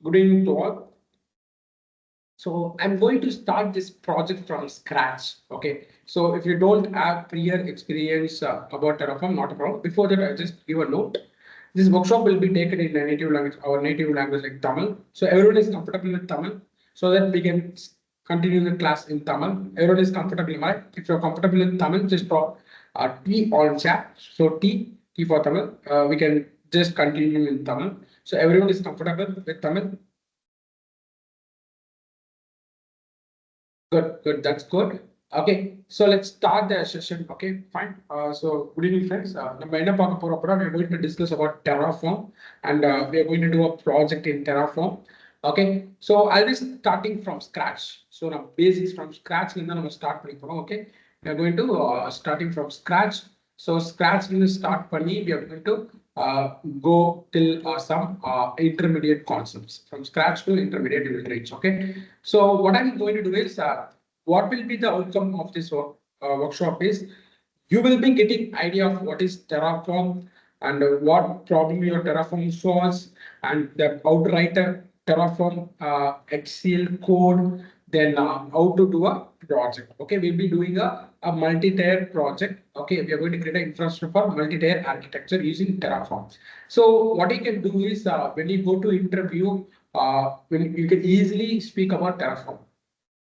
Good evening to all. So I'm going to start this project from scratch. Okay. So if you don't have prior experience about Terraform, not a problem. Before that, I just give a note. This workshop will be taken in a native language, our native language like Tamil. So everyone is comfortable with Tamil, so that we can continue the class in Tamil. Everyone is comfortable, right? If you're comfortable in Tamil, just drop T on chat. So T for Tamil. We can just continue in Tamil. So everyone is comfortable with Tamil. Good. That's good. Okay, so let's start the session. Okay, fine. So good evening, friends. We're going to discuss about Terraform, and we are going to do a project in Terraform. Okay, so I'll be starting from scratch. So now basics from scratch, and then I'm going to start. Okay, we are going to starting from scratch. So scratch will start funny. We are going to go till some intermediate concepts. From scratch to intermediate, you will reach. Okay. So what I'm going to do is, what will be the outcome of this workshop is, you will be getting idea of what is Terraform and what problem your Terraform solves, and the how to write a Terraform Excel code, then how to do a project. Okay, we'll be doing a multi-tier project. Okay, we are going to create an infrastructure for multi-tier architecture using Terraform. So what you can do is, when you go to interview, when you can easily speak about Terraform.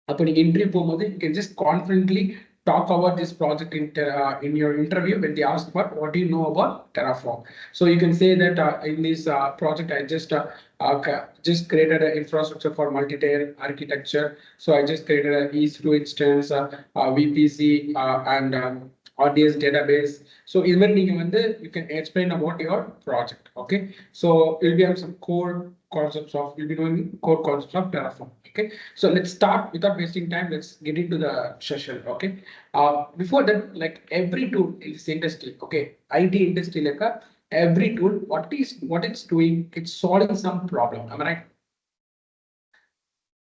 Upon entry you can just confidently talk about this project in your interview when they ask about what do you know about Terraform. So you can say that in this project I just created an infrastructure for multi-tier architecture. So I just created an EC2 instance, VPC, and RDS database. So even you can explain about your project. Okay, so you'll be having some core concepts of Terraform. Okay, so let's start without wasting time. Let's get into the session. Okay, before that, like every tool in this industry, okay, IT industry, like every tool, what it's doing, it's solving some problem. Am I right?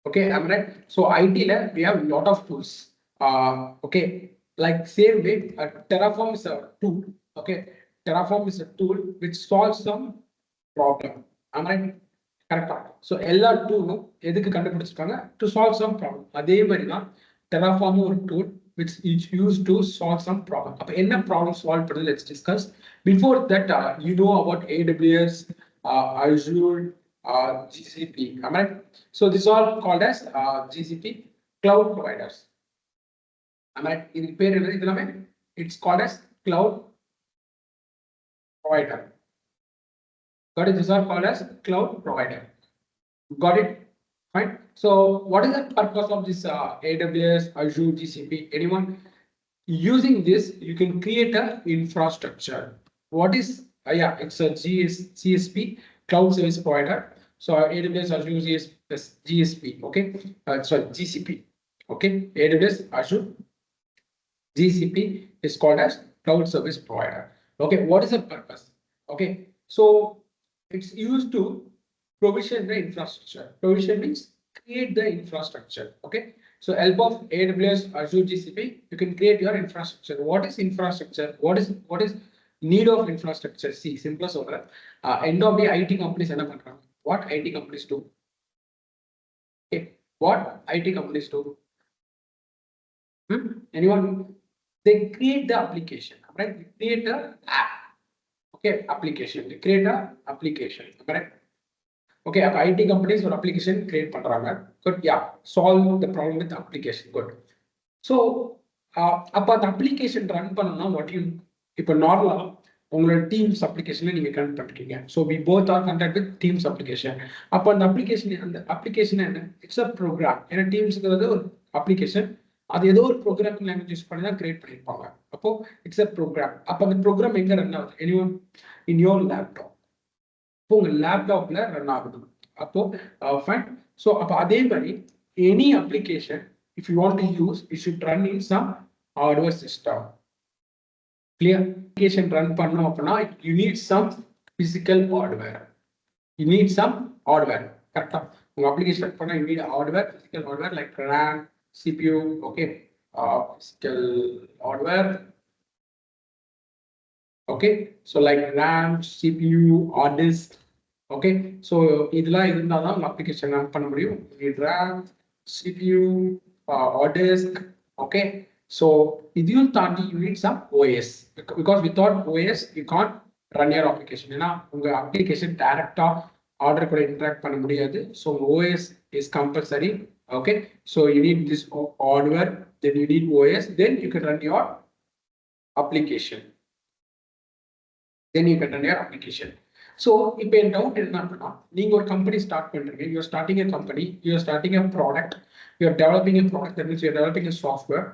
Okay, am I right? So IT lab, we have a lot of tools. Okay, like same way, Terraform is a tool. Okay, Terraform is a tool which solves some problem. Am I right? Correct. So எல்லா டூலும் எதுக்கு கண்டுபிடிச்சிருக்காங்க? To solve some problem. அதே மாதிரி தான் Terraform ஒரு tool which is used to solve some problem. அப்ப என்ன problem solve பண்ணுது? Let's discuss. Before that, you know about AWS, Azure, GCP. Am I right? So these are called as GCP cloud providers. Am I right? இதுக்கு பேர் என்னது? இதெல்லாமே it's called as cloud provider. Got it? These are called as cloud provider. Got it? Fine. So what is the purpose of this AWS, Azure, GCP? Anyone? Using this, you can create a infrastructure. What is, yeah, it's a CSP, cloud service provider. So AWS, Azure, GSP, okay? Sorry, GCP, okay? AWS, Azure, GCP is called as cloud service provider. Okay, what is the purpose? Okay, so it's used to provision the infrastructure. Provision means create the infrastructure. Okay, so help of AWS, Azure, GCP, you can create your infrastructure. What is infrastructure? What is need of infrastructure? See, simplest order. End of the IT companies என்ன பண்றாங்க? What IT companies do? Okay, what IT companies do? Anyone? They create the application, right? They create a app. Okay, application. They create a application, correct? Okay, IT companies or application create பண்றாங்க. Good, yeah, solve the problem with application. Good. So அப்ப அந்த application run பண்ணனும்னா what you இப்போ நார்மலா உங்களோட Teams applicationல நீங்க connect பண்றீங்க. So we both are connected with Teams application. அப்ப அந்த application என்ன? It's a program. ஏன்னா Teamsங்கிறது ஒரு application. அது ஏதோ ஒரு ப்ரோக்ராமிங் லாங்குவேஜ் யூஸ் பண்ணி தான் கிரியேட் பண்ணிருப்பாங்க. அப்போ இட்ஸ் a program. அப்ப அந்த ப்ரோக்ராம் எங்க ரன் ஆகுது? Anyone in your laptop. உங்க லேப்டாப்ல ரன் ஆகுது. அப்போ ஃபைன். ஸோ அப்போ அதே மாதிரி any application if you want to use it should run in some hardware system. Clear? Application run பண்ணோம் அப்படின்னா you need some physical hardware. You need some hardware. கரெக்டா? உங்க அப்ளிகேஷன் ரன் பண்ணா you need hardware, physical hardware like RAM, CPU. Okay, physical hardware. Okay, so like RAM, CPU, hard disk. Okay, so இதெல்லாம் இருந்தாதான் உங்க application run பண்ண முடியும். RAM, CPU, hard disk. Okay, so இதையும் தாண்டி you need some OS because without OS you can't run your application. ஏன்னா உங்க application டைரக்டா ஆர்டர் கூட இன்டராக்ட் பண்ண முடியாது. So OS is compulsory. Okay, so you need this hardware, then you need OS, then you can run your application. Then you can run your application. So இப்போ என் doubt என்னன்னா, நீங்க ஒரு company start பண்றீங்க, you're starting a company, you're starting a product, you're developing a product, that means you're developing a software.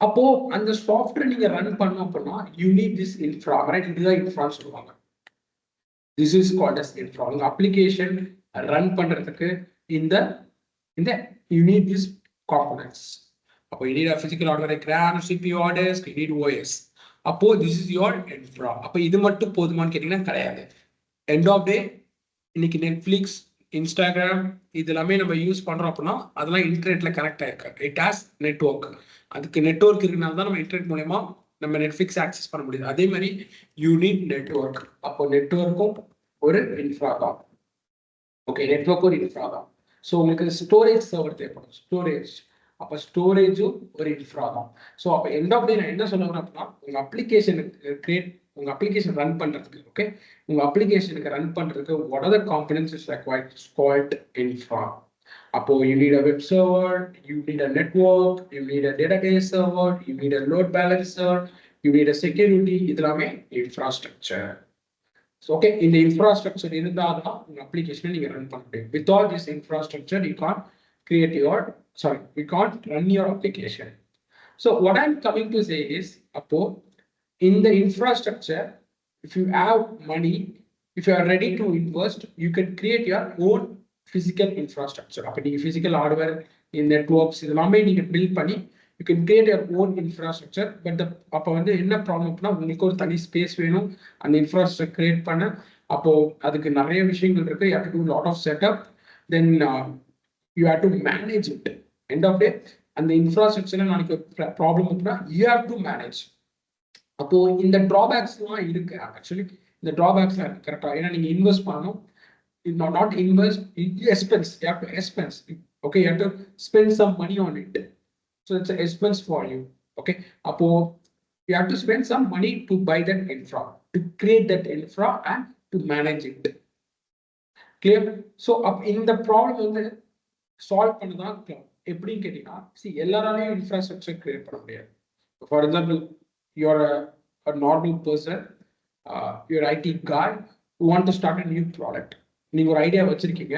அப்போ அந்த software நீங்க run பண்ணணும் அப்படின்னா you need this infra, right? இதுதான் இன்ஃப்ரான்னு சொல்லுவாங்க. This is called as infra. உங்க அப்ளிகேஷன் ரன் பண்றதுக்கு இந்த இந்த யூ நீட் திஸ் காம்பனன்ட்ஸ். அப்போ you need a physical hardware like RAM, CPU, hard disk, you need OS. அப்போ திஸ் இஸ் யோர் இன்ஃப்ரா. அப்போ இது மட்டும் போதுமான்னு கேட்டீங்கன்னா கிடையாது. எண்ட் ஆஃப் டே இன்னைக்கு நெட்ஃபிளிக்ஸ், இன்ஸ்டாகிராம் இது எல்லாமே நம்ம யூஸ் பண்றோம் அப்படின்னா அதெல்லாம் இன்டர்நெட்ல கனெக்ட் ஆயிருக்கு. It has network. அதுக்கு நெட்வொர்க் இருக்கிறனால தான் நம்ம இன்டர்நெட் மூலமா நம்ம நெட்ஃபிளிக்ஸ் ஆக்சஸ் பண்ண முடியுது. அதே மாதிரி யூ நீட் நெட்வொர்க். அப்போ நெட்வொர்க்கும் ஒரு இன்ஃப்ரா தான். ஓகே, நெட்வொர்க் ஒரு இன்ஃப்ரா தான். ஸோ உங்களுக்கு ஸ்டோரேஜ் சர்வர் தேவைப்படும். ஸ்டோரேஜ், அப்போ ஸ்டோரேஜும் ஒரு இன்ஃப்ரா தான். ஸோ அப்போ எண்ட் ஆஃப் டே நான் என்ன சொல்ல வரேன் அப்படின்னா, உங்க அப்ளிகேஷனுக்கு உங்க அப்ளிகேஷன் ரன் பண்றதுக்கு, ஓகே, உங்க அப்ளிகேஷனுக்கு ரன் பண்றதுக்கு what are the components is required? It's called infra. அப்போ you need a web server, you need a network, you need a database server, you need a load balancer, you need a security. இதெல்லாமே infrastructure. So okay, in the infrastructure இருந்தாதான் உங்க அப்ளிகேஷனை நீங்க run பண்ண முடியும். Without this infrastructure you can't create your, sorry, you can't run your application. So what I'm coming to say is, அப்போ in the infrastructure, if you have money, if you are ready to invest, you can create your own physical infrastructure. அப்ப நீங்க physical hardware, networks இதெல்லாமே நீங்க build பண்ணி you can create your own infrastructure. But the அப்ப வந்து என்ன problem அப்படின்னா, உங்களுக்கு ஒரு தனி ஸ்பேஸ் வேணும் அந்த இன்ஃப்ராஸ்ட்ரக்சர் கிரியேட் பண்ண. அப்போ அதுக்கு நிறைய விஷயங்கள் இருக்கு. You have to do a lot of setup, then you have to manage it. End of day அந்த இன்ஃப்ராஸ்ட்ரக்சர்ல நாளைக்கு ப்ராப்ளம் அப்படின்னா you have to manage. அப்போ இந்த டிராபேக்ஸ்லாம் இருக்கு. ஆக்சுவலி இந்த டிராபேக்ஸ்லாம் இருக்கு கரெக்டா. ஏன்னா நீங்க இன்வெஸ்ட் பண்ணணும். Not invest, expense. You have to expense. Okay, you have to spend some money on it. So it's expense for you. Okay, அப்போ you have to spend some money to buy that infra, to create that infra and to manage it. Clear? So அப்போ இந்த problem வந்து solve பண்ணதான் எப்படின்னு கேட்டீங்கன்னா, எல்லாராலையும் infrastructure create பண்ண முடியாது. For example, you're a normal person, you're IT guy who want to start a new product. நீங்க ஒரு ஐடியா வச்சிருக்கீங்க.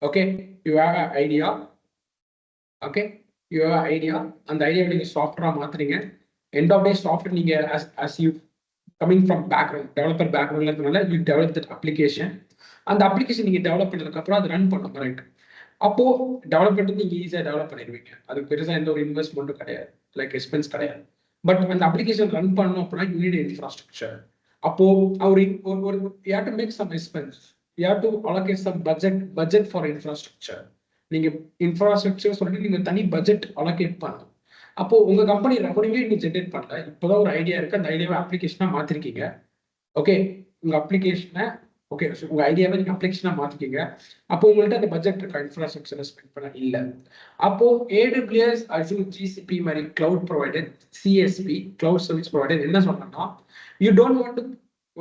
Okay, you have an idea. Okay, you have an idea. அந்த ஐடியா நீங்க சாஃப்ட்வேரா மாத்துறீங்க. End of day சாஃப்ட்வேர் நீங்க as you coming from background, developer background இருக்கனால you develop that application. அந்த application நீங்க develop பண்ணதுக்கு அப்புறம் அது ரன் பண்ணணும், ரைட்? அப்போ டெவலப் பண்ணிட்டு நீங்க ஈஸியா டெவலப் பண்ணிடுவீங்க. அதுக்கு பெருசா எந்த ஒரு இன்வெஸ்ட்மெண்ட்டும் கிடையாது, லைக் எக்ஸ்பென்ஸ் கிடையாது. பட் அந்த அப்ளிகேஷன் ரன் பண்ணணும் அப்படின்னா யூ நீட் இன்ஃப்ராஸ்ட்ரக்சர். அப்போ ஒரு you have to make some expense, you have to allocate some budget for infrastructure. நீங்க இன்ஃப்ராஸ்ட்ரக்சர் சொல்லிட்டு நீங்க தனி பட்ஜெட் அலோகேட் பண்ணணும். அப்போ உங்க கம்பெனி ரெவன்யூவே நீங்க ஜென்ரேட் பண்ணல. இப்போதான் ஒரு ஐடியா இருக்கு, அந்த ஐடியாவை அப்ளிகேஷனா மாத்திருக்கீங்க. ஓகே, உங்க அப்ளிகேஷனை, ஓகே, உங்க ஐடியாவை நீங்க அப்ளிகேஷனா மாத்திக்கீங்க. அப்போ உங்கள்ட்ட அந்த பட்ஜெட் இருக்கா இன்ஃப்ராஸ்ட்ரக்சரை ஸ்பெண்ட் பண்ண? இல்ல. அப்போ AWS, Azure, GCP மாதிரி cloud provider, CSP cloud service provider என்ன சொன்னா, you don't want to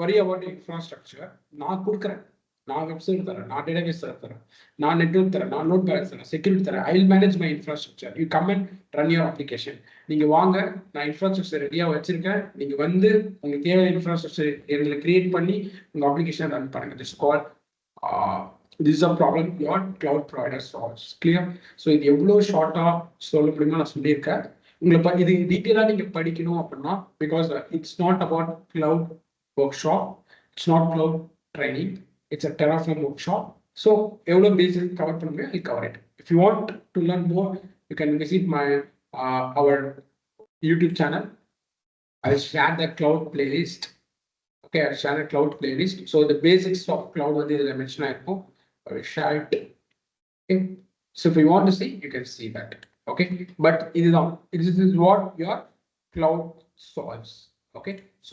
worry about infrastructure. நான் கொடுக்குறேன், நான் வெப்சைட் தரேன், நான் டேட்டாபேஸ் தரேன், நான் நெட்வொர்க் தரேன், நான் லோட் பேலன்ஸ் தரேன், செக்யூரிட்டி தரேன். I will manage my infrastructure. You come and run your application. நீங்க வாங்க, நான் இன்ஃப்ராஸ்ட்ரக்சர் ரெடியா வச்சிருக்கேன், நீங்க வந்து உங்களுக்கு தேவையான இன்ஃப்ராஸ்ட்ரக்சர் எங்களை கிரியேட் பண்ணி உங்க அப்ளிகேஷன் ரன் பண்ணுங்க. This call this is a problem your cloud provider solves. Clear? So இது எவ்வளவு ஷார்ட்டா சொல்ல முடியுமோ நான் சொல்லியிருக்கேன். உங்களுக்கு இது டீட்டெயிலா நீங்க படிக்கணும் அப்படின்னா, because it's not about cloud work shop, it's not cloud training, it's a Terraform work shop. So எவ்வளோ பேசிக் கவர் பண்ண முடியும், ஐ cover it. If you want to learn more, you can visit my our YouTube channel. I'll share the cloud playlist. Okay, I'll share a cloud playlist. So the basics of cloud வந்து இதில் mention ஆயிருக்கும். I will share it. Okay, so if you want to see, you can see that. Okay, but this is what your cloud solves. Okay, so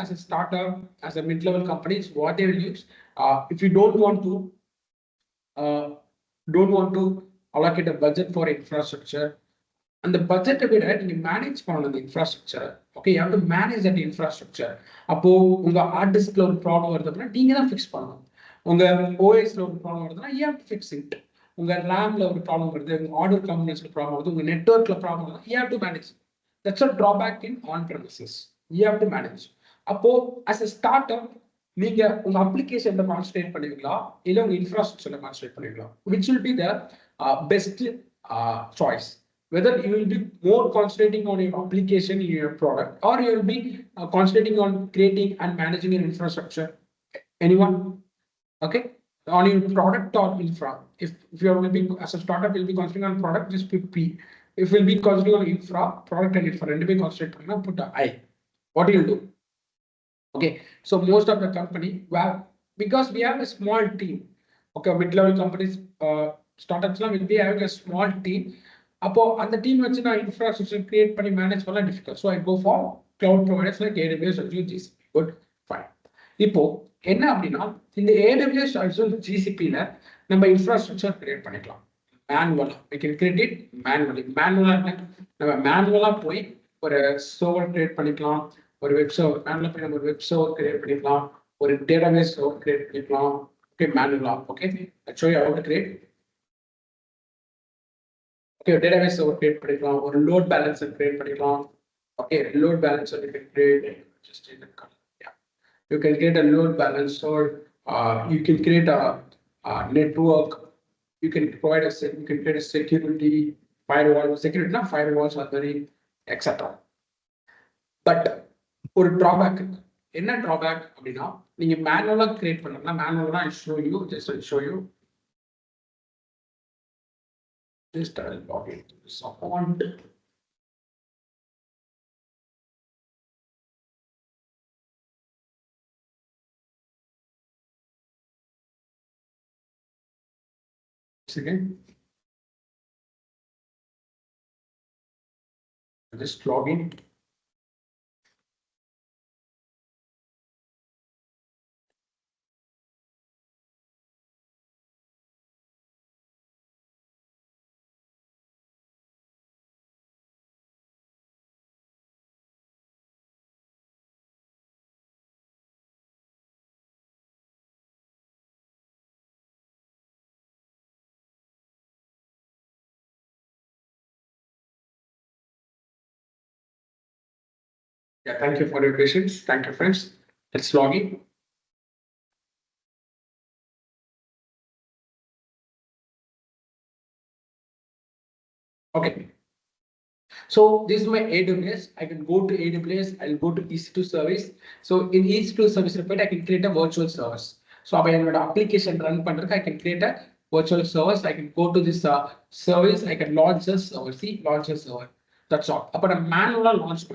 as a startup, as a mid-level companies, what they will use, if you uh, don't want to allocate a budget for infrastructure, and the budget விட நீங்க manage பண்ணணும் அந்த infrastructure. Okay, you have to manage that infrastructure. அப்போ உங்க heart டிஸ்க்ல ஒரு problem வருது அப்படின்னா நீங்க தான் ஃபிக்ஸ் பண்ணணும். உங்க ஓஎஸ்ல ஒரு ப்ராப்ளம் வருதுன்னா you have to fix it. உங்க ரேம்ல ஒரு ப்ராப்ளம் வருது, உங்க ஆர்டர் காம்பினேஷன் ப்ராப்ளம் வருது, உங்க நெட்வொர்க்ல ப்ராப்ளம் வருது, you have to manage. That's a drawback in on premises. You have to manage. அப்போ அஸ் அ ஸ்டார்ட் அப் நீங்க உங்க அப்ளிகேஷன்ல கான்சன்ட்ரேட் பண்ணுவீங்களா இல்ல உங்க இன்ஃப்ராஸ்ட்ரக்சர்ல கான்சன்ட்ரேட் பண்ணுவீங்களா? Which will be the best choice? Whether you will be more concentrating on your application in your product, or you will be concentrating on creating and managing an infrastructure. Anyone? Okay, on your product or infra. If you will be as a startup, will be concentrating on product, just put P. If will be concentrating on infra, product and infra, and be concentrating on put a I. What do you do? Okay, so most of the company, well, because we have a small team. Okay, mid-level companies, startups will be having a small team. அப்போ அந்த team வச்சு நான் infrastructure create பண்ணி manage பண்ணலாம் difficult. So I go for cloud providers like AWS Azure GCP. Good, fine. இப்போ என்ன அப்படின்னா இந்த AWS Azure GCPல நம்ம இன்ஃப்ராஸ்ட்ரக்சர் கிரியேட் பண்ணிக்கலாம் மேனுவலா. we can create it manually. மேனுவலா நம்ம மேனுவலா போய் ஒரு சர்வர் கிரியேட் பண்ணிக்கலாம், ஒரு வெப் சர்வர் மேனுவலா போய் நம்ம ஒரு வெப் சர்வர் கிரியேட் பண்ணிக்கலாம், ஒரு டேட்டாபேஸ் சர்வர் கிரியேட் பண்ணிக்கலாம். ஓகே, மேனுவலா. Okay, show you how to create. Okay, database server create பண்ணிக்கலாம், ஒரு load balancer create பண்ணிக்கலாம். Okay, load balancer you can create just in the color. Yeah, you can create a load balancer. You can create a network. You can provide you can create a security firewall. Security not firewalls are very etc. But ஒரு drawback இருக்கு. என்ன drawback அப்படின்னா நீங்க மேனுவலா create பண்ணலாம். மேனுவலா I show you, just I'll show you. Just I'll log into this account. Again, just log in. Yeah, thank you for your patience. Thank you, friends. Let's log in. Okay. So this is my AWS. I can go to AWS. I'll go to EC2 service. So in EC2 service report, I can create a virtual service. So if I have an application run, I can create a virtual service. I can go to this service. I can launch a server. See, launch a server. That's all. But a manual launch.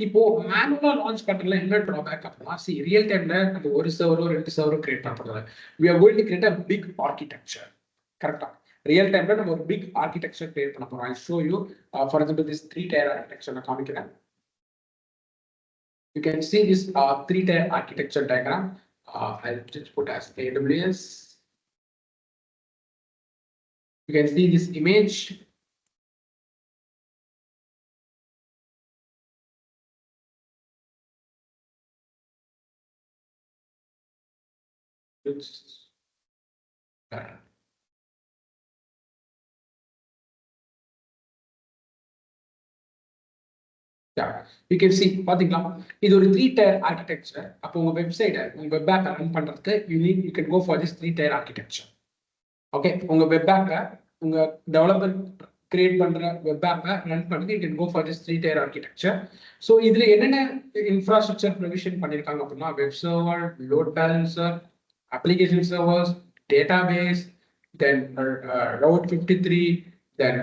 இப்போ மேனுவலா launch பண்றதுல என்ன drawback அப்படின்னா, C real டைம்ல நம்ம ஒரு சர்வரோ ரெண்டு சர்வரோ create பண்ண போறதில்ல. we are going to create a big architecture. கரெக்டா? ரியல் டைம்ல நம்ம ஒரு பிக் ஆர்கிடெக்சர் கிரியேட் பண்ண போறோம். I show you for example this 3-tier architecture நான் காமிக்கிறேன். You can see this 3-tier architecture diagram. I'll just put as AWS. You can see this image. It's yeah, you can see பாத்தீங்களா, இது ஒரு 3-tier architecture. அப்போ உங்க website உங்க web app run பண்றதுக்கு you can go for this 3-tier architecture. Okay, உங்க web ஆப்பை உங்க டெவலப்பர் கிரியேட் பண்ற வெப் ஆப்பை ரன் பண்ணி you can go for this 3-tier architecture. So இதுல என்னென்ன இன்ஃப்ராஸ்ட்ரக்சர் ப்ரொவிஷன் பண்ணிருக்காங்க அப்படின்னா, web server, load balancer, application servers, database, then route 53, then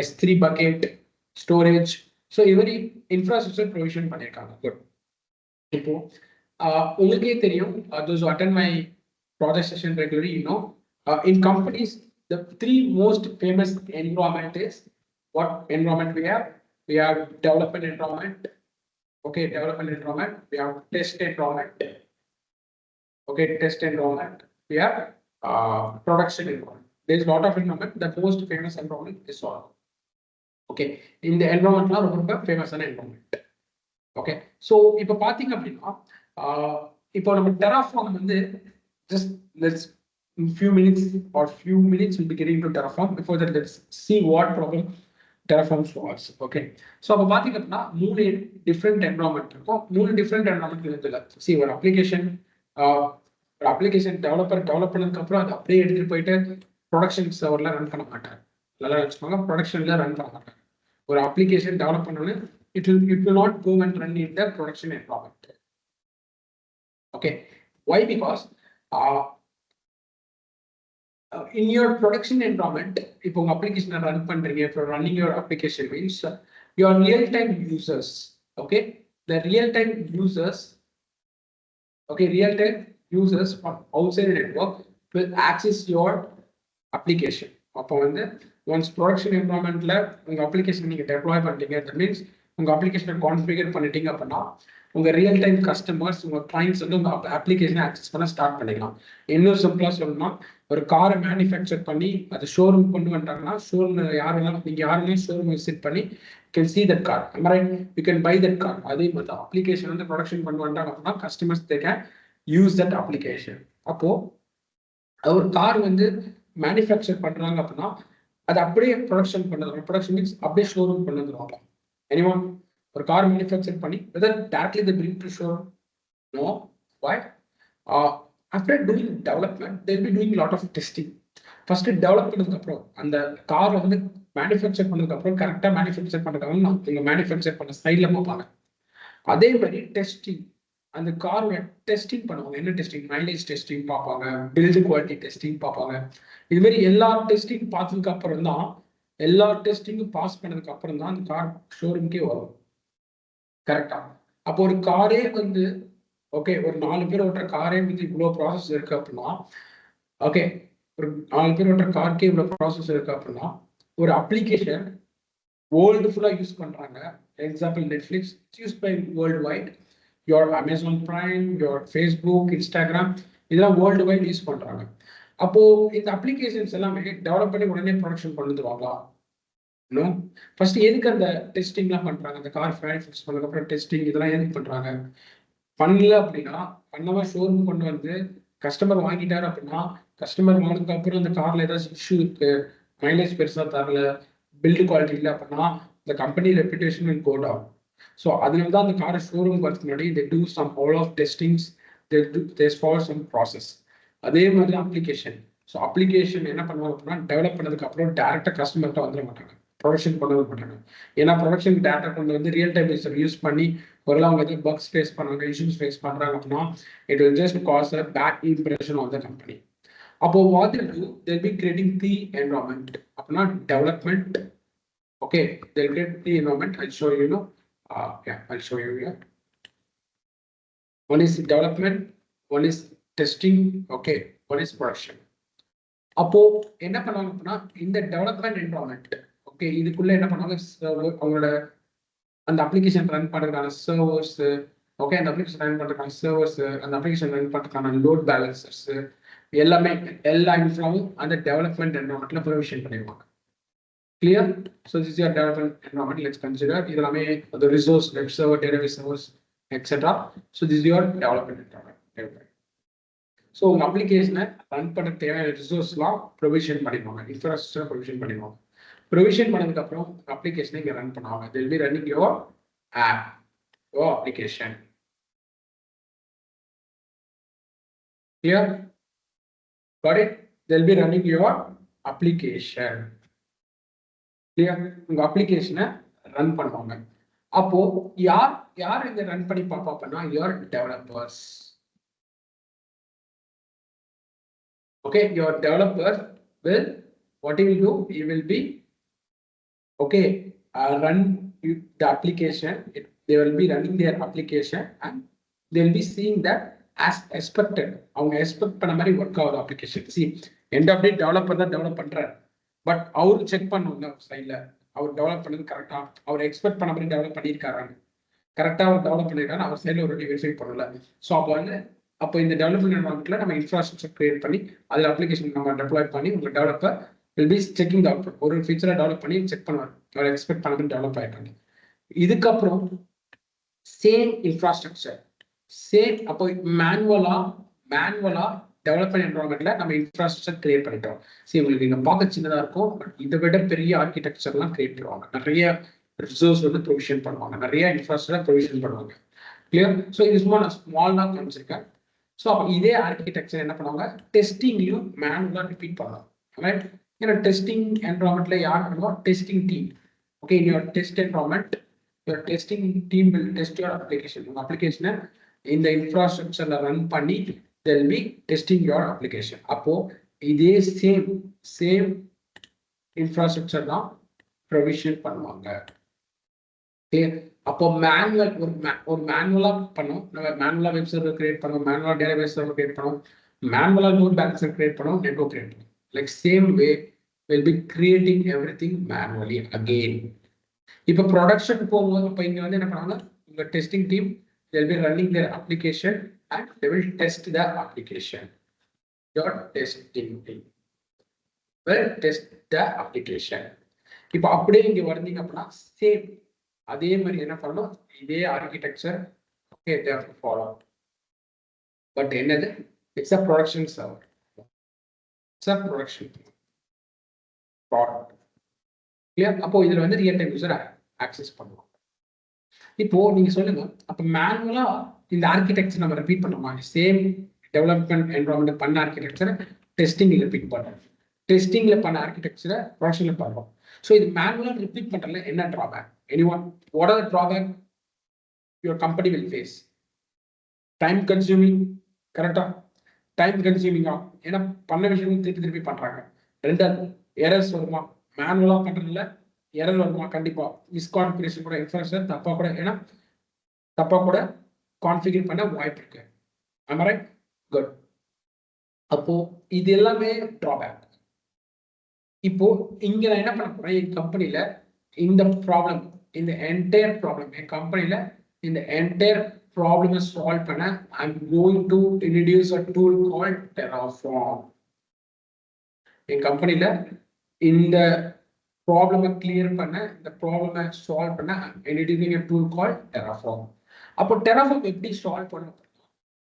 S3 bucket, storage. So இது மாதிரி இன்ஃப்ராஸ்ட்ரக்சர் ப்ரொவிஷன் பண்ணியிருக்காங்க. குட். இப்போ உங்களுக்கே தெரியும், those who attend my project session regularly, you know, in companies, the 3 most famous environment is what environment we have? We have development environment, Okay, development environment. We have test environment. Okay, test environment. We have production environment. There is a lot of environment. The most famous environment is all. Okay, in the environment la romba famous environment. Okay, so இப்போ பாத்தீங்க அப்படின்னா இப்போ நம்ம Terraform வந்து just let's in few minutes we'll be getting to Terraform. Before that, let's see what problem Terraform solves. Okay, so அப்போ பாத்தீங்க அப்படின்னா 3 different environment இருக்கும். 3 different environment இருக்குதுல. See ஒரு application developer develop பண்ணதுக்கு அப்புறம் அது அப்படியே எடுத்துட்டு போயிட்டு ப்ரொடக்ஷன் சர்வர்ல ரன் பண்ண மாட்டார். நல்லா வச்சுக்கோங்க, ப்ரொடக்ஷன்ல ரன் பண்ண மாட்டார். ஒரு அப்ளிகேஷன் டெவலப் பண்ணோன்னு it will not go and run in the production environment. Okay, why? Because in your production environment, if you application run பண்றீங்க, if you're running your application means your real-time users, okay, the real-time users, okay, real-time users from outside the network will access your application. அப்போ வந்து once production environmentல உங்க application நீங்க deploy பண்றீங்க, that means உங்க application configure பண்ணிட்டீங்க அப்படின்னா உங்க real time customers உங்க கிளைண்ட்ஸ் வந்து உங்க அப்ளிகேஷனை ஆக்சஸ் பண்ண ஸ்டார்ட் பண்ணிக்கலாம். இன்னும் சிம்பிளா சொல்லணும்னா ஒரு காரை மேனுஃபேக்சர் பண்ணி அது ஷோரூம் கொண்டு வந்துட்டாங்கன்னா ஷோரூம் யார் வேணாலும் நீங்க யாருமே ஷோரூம் விசிட் பண்ணி can see that car, you can buy that car. அதே மாதிரி அப்ளிகேஷன் வந்து ப்ரொடக்ஷன் கொண்டு வந்துட்டாங்க அப்படின்னா customers they can use that application. அப்போ ஒரு கார் வந்து மேனுஃபேக்சர் பண்றாங்க அப்படின்னா அது அப்படியே ப்ரொடக்ஷன் பண்ணது, ப்ரொடக்ஷன் மீன்ஸ் அப்படியே ஷோரூம் கொண்டு வந்துருவாங்க. Anyone? For car manufactured money, whether directly they bring to showroom? No. Why? After doing development, they'll be doing a lot of testing. First, development and the car on the manufacture character manufacture manufacture side அதே மாதிரி testing and the car testing பண்ணுவாங்க. என்ன testing? Mileage testing பார்ப்பாங்க, build quality testing பார்ப்பாங்க. இது மாதிரி எல்லா testing பார்த்ததுக்கு அப்புறம் தான் எல்லா டெஸ்டிங்கும் பாஸ் பண்ணதுக்கு அப்புறம் தான் அந்த கார் ஷோரூம்க்கே வரும். கரெக்டா? அப்போ ஒரு காரே வந்து ஓகே ஒரு 4 பேர் ஓட்டுற காரே வந்து இவ்வளோ ப்ராசஸ் இருக்கு அப்படின்னா, ஓகே ஒரு 4 பேர் ஓட்டுற காருக்கே இவ்வளோ ப்ராசஸ் இருக்கு அப்படின்னா ஒரு அப்ளிகேஷன் வேர்ல்டு ஃபுல்லா யூஸ் பண்றாங்க. Example Netflix use by world wide, or Amazon Prime, or Facebook, Instagram இதெல்லாம் வேர்ல்டு வைட் யூஸ் பண்றாங்க. அப்போ இந்த அப்ளிகேஷன்ஸ் எல்லாமே டெவலப் பண்ணி உடனே ப்ரொடக்ஷன் பண்ணிடுவாங்களா? நோ. ஃபர்ஸ்ட் எதுக்கு அந்த டெஸ்டிங்லாம் பண்றாங்க? அந்த கார் மேனுஃபேக்சர் பண்ணதுக்கப்புறம் டெஸ்டிங் இதெல்லாம் எதுக்கு பண்றாங்க? பண்ணல அப்படின்னா பண்ணாம ஷோரூம் கொண்டு வந்து கஸ்டமர் வாங்கிட்டாரு அப்படின்னா கஸ்டமர் வாங்கினதுக்கு அப்புறம் அந்த கார்ல ஏதாச்சும் இஷ்யூ இருக்கு, மைலேஜ் பெருசா தரல, பில்டு குவாலிட்டி இல்லை அப்படின்னா இந்த company reputation will go down. So அதனால தான் அந்த காரை ஷோரூம் வரதுக்கு முன்னாடி they do some all of testings, they follow some process. அதே மாதிரி அப்ளிகேஷன். ஸோ அப்ளிகேஷன் என்ன பண்ணுவாங்க அப்படின்னா டெவலப் பண்ணதுக்கு அப்புறம் டேரக்டா கஸ்டமர்கிட்ட வந்துட மாட்டாங்க, ப்ரொடக்ஷன் கொண்டு வர மாட்டாங்க. ஏன்னா ப்ரொடக்ஷன் டேட்டா கொண்டு வந்து ரியல் டைம் யூஸ் பண்ணி ஒரு அவங்க எதாவது பக்ஸ் ஃபேஸ் பண்ணாங்க, இஷ்யூஸ் ஃபேஸ் பண்றாங்க அப்படின்னா it will just cause a bad impression on the company. அப்போ what will do they'll be creating the environment அப்படின்னா development. Okay, they'll create the environment. I'll show you, I'll show you here. One is development, one is testing, okay, one is production. அப்போ என்ன பண்ணுவாங்க அப்படின்னா இந்த development environment, okay, இதுக்குள்ள என்ன பண்ணுவாங்க அவங்களோட அந்த அப்ளிகேஷன் ரன் பண்றதுக்கான சர்வர்ஸ், ஓகே, அந்த அப்ளிகேஷன் ரன் பண்றதுக்கான சர்வர்ஸ், அந்த அப்ளிகேஷன் ரன் பண்றதுக்கான லோட் பேலன்சர்ஸ் எல்லாமே எல்லா இன்ஃப்ராவும் அந்த டெவலப்மெண்ட் என்வரான்மெண்ட்ல ப்ரொவிஷன் பண்ணிடுவாங்க. Clear? So this is your development environment. Let's consider இதெல்லாமே the resource, web server, database servers, etc. So this is your development environment. So உங்க அப்ளிகேஷனை ரன் பண்ண தேவையான ரிசோர்ஸ்லாம் ப்ரொவிஷன் பண்ணிடுவாங்க, இன்ஃப்ராஸ்ட்ரக்சர் ப்ரொவிஷன் பண்ணிடுவாங்க. ப்ரொவிஷன் பண்ணதுக்கு அப்புறம் அப்ளிகேஷனை இங்கே ரன் பண்ணுவாங்க. They will be running your app, your application. Clear? Got it? They will be running your application. உங்க அப்ளிகேஷனை ரன் பண்ணுவாங்க. அப்போ யார் இந்த ரன் பண்ணி பார்ப்பாங்கன்னா your developers. Okay, your developer will, what he will do, he will be okay run the application. They will be running their application and they will be seeing that as expected. அவங்க expect பண்ண மாதிரி work ஆகுது application. See, end of day developer தான் develop பண்றாரு, but அவரு check பண்ணுவாங்க சைட்ல அவர் develop பண்ணது கரெக்டா, அவர் எக்ஸ்பெக்ட் பண்ண மாதிரி டெவலப் பண்ணியிருக்காரு. கரெக்டாக அவர் டெவலப் பண்ணிருக்காரு, அவர் சைடில் ஒரு வெரிஃபை பண்ணல. ஸோ அப்போ இந்த டெவலப்மெண்ட் என்வரான்மெண்ட்ல நம்ம இன்ஃப்ராஸ்ட்ரக்சர் கிரியேட் பண்ணி அதில் அப்ளிகேஷன் நம்ம டெப்ளாய் பண்ணி உங்கள் developer will be checking the output. ஒரு ஃபீச்சரை டெவலப் பண்ணி செக் பண்ணுவார், அவர் எக்ஸ்பெக்ட் பண்ணி டெவலப் ஆகிட்டாங்க. இதுக்கப்புறம் சேம் இன்ஃப்ராஸ்ட்ரக்சர் சேம், அப்போ மேனுவலா டெவலப்மெண்ட் என்வரான்மெண்ட்ல நம்ம இன்ஃப்ராஸ்ட்ரக்சர் கிரியேட் பண்ணிட்டோம். சரி, உங்களுக்கு இங்க பார்க்க சின்னதா இருக்கும், பட் இதை விட பெரிய ஆர்கிடெக்சர்லாம் கிரியேட் பண்ணுவாங்க, நிறைய ரிசோர்ஸ் வந்து ப்ரொவிஷன் பண்ணுவாங்க, நிறைய இன்ஃப்ராஸ்ட்ரக்சர் ப்ரொவிஷன் பண்ணுவாங்க. கிளியர்? ஸோ இது சும்மா நான் ஸ்மாலாக காமிச்சிருக்கேன். ஸோ அப்போ இதே ஆர்கிடெக்சர் என்ன பண்ணுவாங்க, டெஸ்டிங்லையும் மேனுவலாக ரிப்பீட் பண்ணலாம். ரைட்? ஏன்னா டெஸ்டிங் என்வரான்மெண்ட்ல யார் பண்ணுவோம், testing team. Okay, in your test environment, your testing team will test your application. உங்க அப்ளிகேஷனை இந்த இன்ஃப்ராஸ்ட்ரக்சர்ல ரன் பண்ணி they will be testing your application. அப்போ இதே சேம் இன்ஃப்ராஸ்ட்ரக்சர் தான் ப்ரொவிஷன் பண்ணுவாங்க. அப்போ மேனுவல் ஒரு மேனுவலா பண்ணோம், நம்ம மேனுவலா வெப் சர்வர் கிரியேட் பண்ணோம், மேனுவலா டேட்டாபேஸ் சர்வர் கிரியேட் பண்ணோம், மேனுவலா லோட் பேலன்சர் கிரியேட் பண்ணோம், நெட்வொர்க் கிரியேட் பண்ணோம். Like same way will be creating everything manually again. இப்போ ப்ரொடக்ஷன் போகும்போது இப்போ இங்க வந்து என்ன பண்ணுவாங்க, உங்க testing team they will be running their application and they will test the application. Your testing team will test the application. இப்போ அப்படியே இங்க வந்தீங்க அப்படின்னா சேம் அதே மாதிரி என்ன பண்ணணும், இதே architecture okay they have to follow. But என்னது, it's a production server, it's a production product. Clear? அப்போ இதுல வந்து ரியல் டைம் யூசர் ஆக்சஸ் பண்ணுவோம். இப்போ நீங்க சொல்லுங்க, அப்ப மேனுவலா இந்த ஆர்கிடெக்சர் நம்ம ரிப்பீட் பண்ணுமா, சேம் டெவலப்மெண்ட் என்வரான்மெண்ட் பண்ண ஆர்கிடெக்சரை டெஸ்டிங்ல ரிப்பீட் பண்றோம், டெஸ்டிங்ல பண்ண ஆர்கிடெக்சரை ப்ரொடக்ஷன்ல பண்றோம். ஸோ இது மேனுவலா ரிப்பீட் பண்றதுல என்ன drawback, anyone, what are the drawback your company will face? Time consuming. கரெக்டா? டைம் கன்சியூமிங்கா, ஏன்னா பண்ண விஷயம் திருப்பி பண்றாங்க. ரெண்டாவது எரர்ஸ் வருமா, மேனுவலா பண்றதுல எரர் வருமா, கண்டிப்பா மிஸ்கான்ஃபிகரேஷன் கூட, இன்ஃப்ராஸ்ட்ரக்சர் தப்பா கூட, ஏன்னா தப்பா கூட கான்ஃபிகர் பண்ண வாய்ப்பு இருக்கு. am I right? Good. அப்போ இது எல்லாமே டிராபேக். இப்போ இங்க நான் என்ன பண்ண போறேன், என் கம்பெனில இந்த ப்ராப்ளம், இந்த என்டையர் ப்ராப்ளம் என் கம்பெனில இந்த என்டையர் ப்ராப்ளமை சால்வ் பண்ண I'm going to introduce a tool called Terraform. என் கம்பெனில இந்த ப்ராப்ளமை கிளியர் பண்ண, இந்த ப்ராப்ளமை சால்வ் பண்ண introducing a tool called Terraform. அப்போ Terraform எப்படி சால்வ் பண்ண?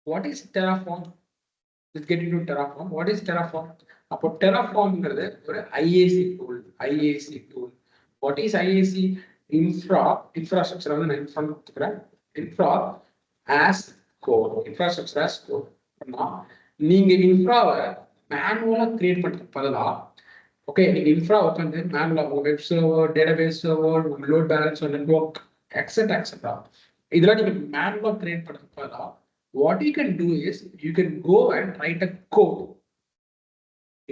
What is Terraform? Let's get into Terraform. What is Terraform? அப்போ Terraformங்கிறது ஒரு IaC tool. What is IaC? Infrastructure வந்து நான் இன்ஃபார்ம் கொடுத்துக்கிறேன். Infra as code. Infrastructure as code. நீங்க இன்ஃப்ராவை மேனுவலா கிரியேட் பண்றதுக்கு பதிலா, ஓகே, நீங்க இன்ஃப்ரா உட்காந்து மேனுவலா உங்க web server, database server, load balancer, network etcetera இதெல்லாம் நீங்க மேனுவலா கிரியேட் பண்றதுக்கு பதிலா what you can do is you can go and write a code.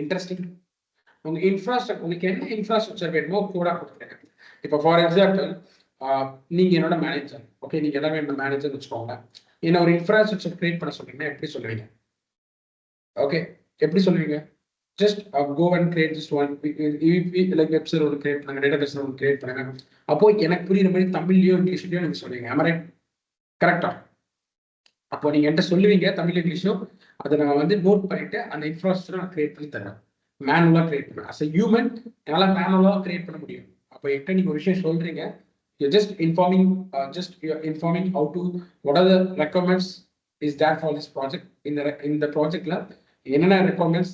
Interesting. உங்க இன்ஃப்ராஸ்ட்ரக்சர், உங்களுக்கு என்ன இன்ஃப்ராஸ்ட்ரக்சர் வேணுமோ கோடா கொடுத்துருங்க. இப்போ ஃபார் எக்ஸாம்பிள் நீங்க என்னோட மேனேஜர், ஓகே, நீங்க எல்லாமே என்னோட மேனேஜர் வச்சுக்கோங்க. என்ன ஒரு இன்ஃப்ராஸ்ட்ரக்சர் கிரியேட் பண்ண சொல்றீங்கன்னா எப்படி சொல்லுவீங்க? ஓகே, எப்படி சொல்லுவீங்க? Just go and create this one, like web server create பண்ணுங்க, டேட்டாபேஸ் சர்வர் கிரியேட் பண்ணுங்க. அப்போ எனக்கு புரியுற மாதிரி தமிழ்லயோ இங்கிலீஷ்லயோ நீங்க சொல்லுவீங்க. am I right? கரெக்டா? அப்போ நீங்க என்கிட்ட சொல்லுவீங்க தமிழ் இங்கிலீஷும், அதை நான் வந்து நோட் பண்ணிட்டு அந்த இன்ஃப்ராஸ்ட்ரக்சர் நான் கிரியேட் பண்ணி தரேன், மேனுவலா கிரியேட் பண்ணேன். அஸ் a human என்னால மேனுவலா கிரியேட் பண்ண முடியும். அப்போ என்கிட்ட நீங்க ஒரு விஷயம் சொல்றீங்க, you're just informing how to, what are the requirements is that for this project, in the projectல என்னென்ன requirements,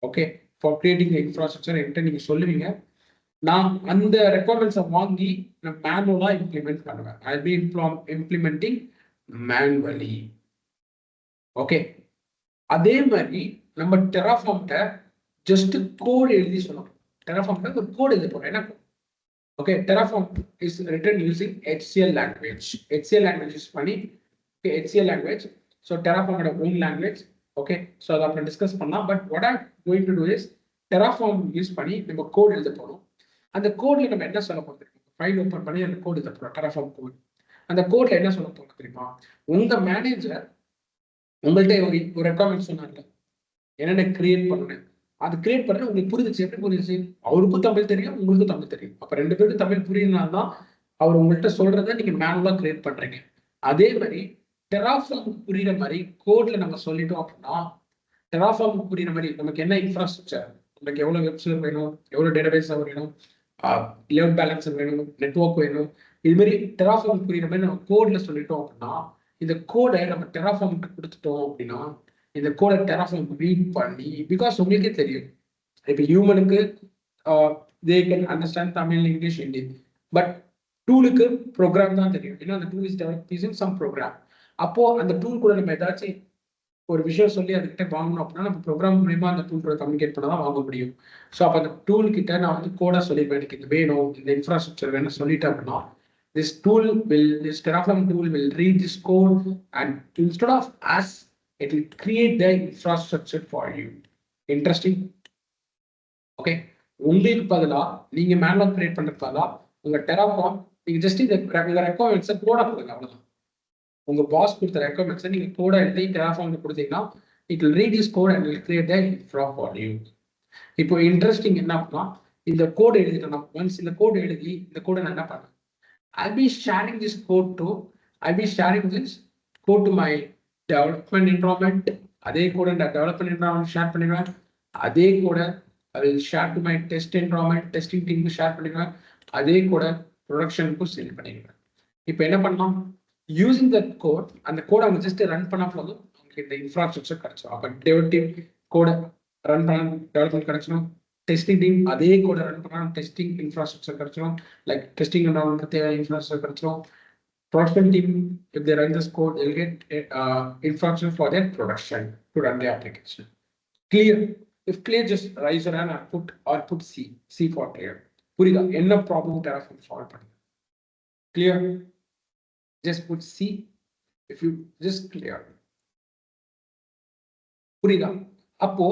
okay, for creating the infrastructure என்கிட்ட நீங்க சொல்லுவீங்க. நான் அந்த ரெக்குவயர்மெண்ட்ஸை வாங்கி நான் மேனுவலா இம்ப்ளிமெண்ட் பண்ணுவேன். I'll be implementing manually. Okay, அதே மாதிரி நம்ம டெராஃபார்ம்ட்ட ஜஸ்ட் கோட் எழுதி சொல்லணும். டெராஃபார்ம்ட்ட ஒரு கோட் எழுதி போறோம். என்ன? Okay, Terraform is written using HCL language. HCL language use பண்ணி, ஓகே, HCL லாங்குவேஜ். ஸோ டெராஃபார்மோட ஓன் லாங்குவேஜ். ஓகே, ஸோ அதை அப்புறம் டிஸ்கஸ் பண்ணலாம். But what I going to do is Terraform use பண்ணி நம்ம கோட் எழுத போறோம். அந்த கோட்ல நம்ம என்ன சொல்ல போறோம்? ஃபைல் ஓப்பன் பண்ணி அந்த கோட் எழுத போறோம், டெராஃபார்ம் கோட். அந்த கோட்ல என்ன சொல்ல போறோம் தெரியுமா? உங்க மேனேஜர் உங்கள்கிட்ட ஒரு ரெக்குவயர்மெண்ட் சொன்னார்ல, என்னென்ன கிரியேட் பண்ணேன், அது கிரியேட் பண்ண உங்களுக்கு புரிஞ்சிச்சு. எப்படி புரிஞ்சிச்சு? அவருக்கும் தமிழ் தெரியும், உங்களுக்கும் தமிழ் தெரியும். அப்ப ரெண்டு பேருக்கும் தமிழ் புரியுதுனால்தான் அவர் உங்கள்கிட்ட சொல்றதை நீங்க மேனுவலா கிரியேட் பண்றீங்க. அதே மாதிரி டெராஃபார்ம் புரியுற மாதிரி கோட்ல நம்ம சொல்லிட்டோம் அப்படின்னா, டெராஃபார்ம் புரியுற மாதிரி நமக்கு என்ன இன்ஃப்ராஸ்ட்ரக்சர், நமக்கு எவ்வளவு வெப் சர்வர் வேணும், எவ்வளவு டேட்டாபேஸ் சர்வர் வேணும், லோட் பேலன்சர் வேணும், நெட்வொர்க் வேணும், இது மாதிரி டெராஃபார்ம் புரியுற மாதிரி நம்ம கோட்ல சொல்லிட்டோம் அப்படின்னா, இந்த கோடை நம்ம டெராஃபார்முக்கு கொடுத்துட்டோம் அப்படின்னா, இந்த கோடை டெராஃபார்ம் ரீட் பண்ணி, பிகாஸ் உங்களுக்கே தெரியும் இப்போ ஹியூமனுக்கு they can understand Tamil, English, Hindi, but டூலுக்கு ப்ரோக்ராம் தான் தெரியும். ஏன்னா அந்த tool is develop using some program. அப்போ அந்த டூல் கூட நம்ம ஏதாச்சும் ஒரு விஷயம் சொல்லி அதுக்கிட்ட வாங்கணும் அப்படின்னா நம்ம ப்ரோக்ராம் மூலியமா அந்த டூல் கூட கம்யூனிகேட் பண்ண தான் வாங்க முடியும். ஸோ அப்போ அந்த டூல் கிட்ட நான் வந்து கோடா சொல்லிடுவேன், எனக்கு இது வேணும், இந்த இன்ஃப்ராஸ்ட்ரக்சர் வேணும் சொல்லிட்டேன் அப்படின்னா, this Terraform tool will read this code and instead of us, it will create the infrastructure for you. Interesting? Okay. உங்களுக்கு பதிலா நீங்க மேனுவல் கிரியேட் பண்றது பதிலா உங்க Terraform நீங்க ஜஸ்ட் இந்த ரெக்குவயர்மெண்ட்ஸை கோடா கொடுங்க, அவ்வளவுதான். உங்க பாஸ் கொடுத்த ரெக்குவயர்மெண்ட்ஸை நீங்க கோடா எழுதி Terraform கொடுத்தீங்கன்னா it will read this code and will create the infra for you. இப்போ இன்ட்ரெஸ்டிங் என்ன அப்படின்னா, இந்த கோடு எழுதிட்டோம். ஒன்ஸ் இந்த கோடு எழுதி இந்த கோடை நான் என்ன பண்ணேன், I'll be sharing this code to my development environment. அதே கோட இந்த டெவலப்மெண்ட் என்வரான்மெண்ட் ஷேர் பண்ணிடுவேன். அதே கோட I will share to my test environment, testing team share பண்ணிடுவேன். அதே கோட ப்ரொடக்ஷனுக்கும் சென்ட் பண்ணிடுவேன். இப்போ என்ன பண்ணலாம், யூசிங் தட் கோட், அந்த கோட் அவங்க ஜஸ்ட் ரன் பண்ணா போதும் உங்களுக்கு இந்த இன்ஃப்ராஸ்ட்ரக்சர் கிடைச்சிடும். அப்போ டெவலப் கோட ரன் பண்ண டெவலப்மெண்ட் கிடைச்சிடும். டெஸ்டிங் டீம் அதே கோட ரன் பண்ணலாம், டெஸ்டிங் இன்ஃப்ராஸ்ட்ரக்சர் கிடைச்சிடும். லைக் டெஸ்டிங் தேவையான இன்ஃப்ராஸ்ட்ரக்சர் கிடைச்சிடும். Production team, if they run this code, they'll get infrastructure for their production to run the application. Clear? If clear, just raise your hand or put C for clear. புரியுதா என்ன problem Terraform solve பண்ணுங்க? Clear? Just put C if you just clear. புரியுதா? அப்போ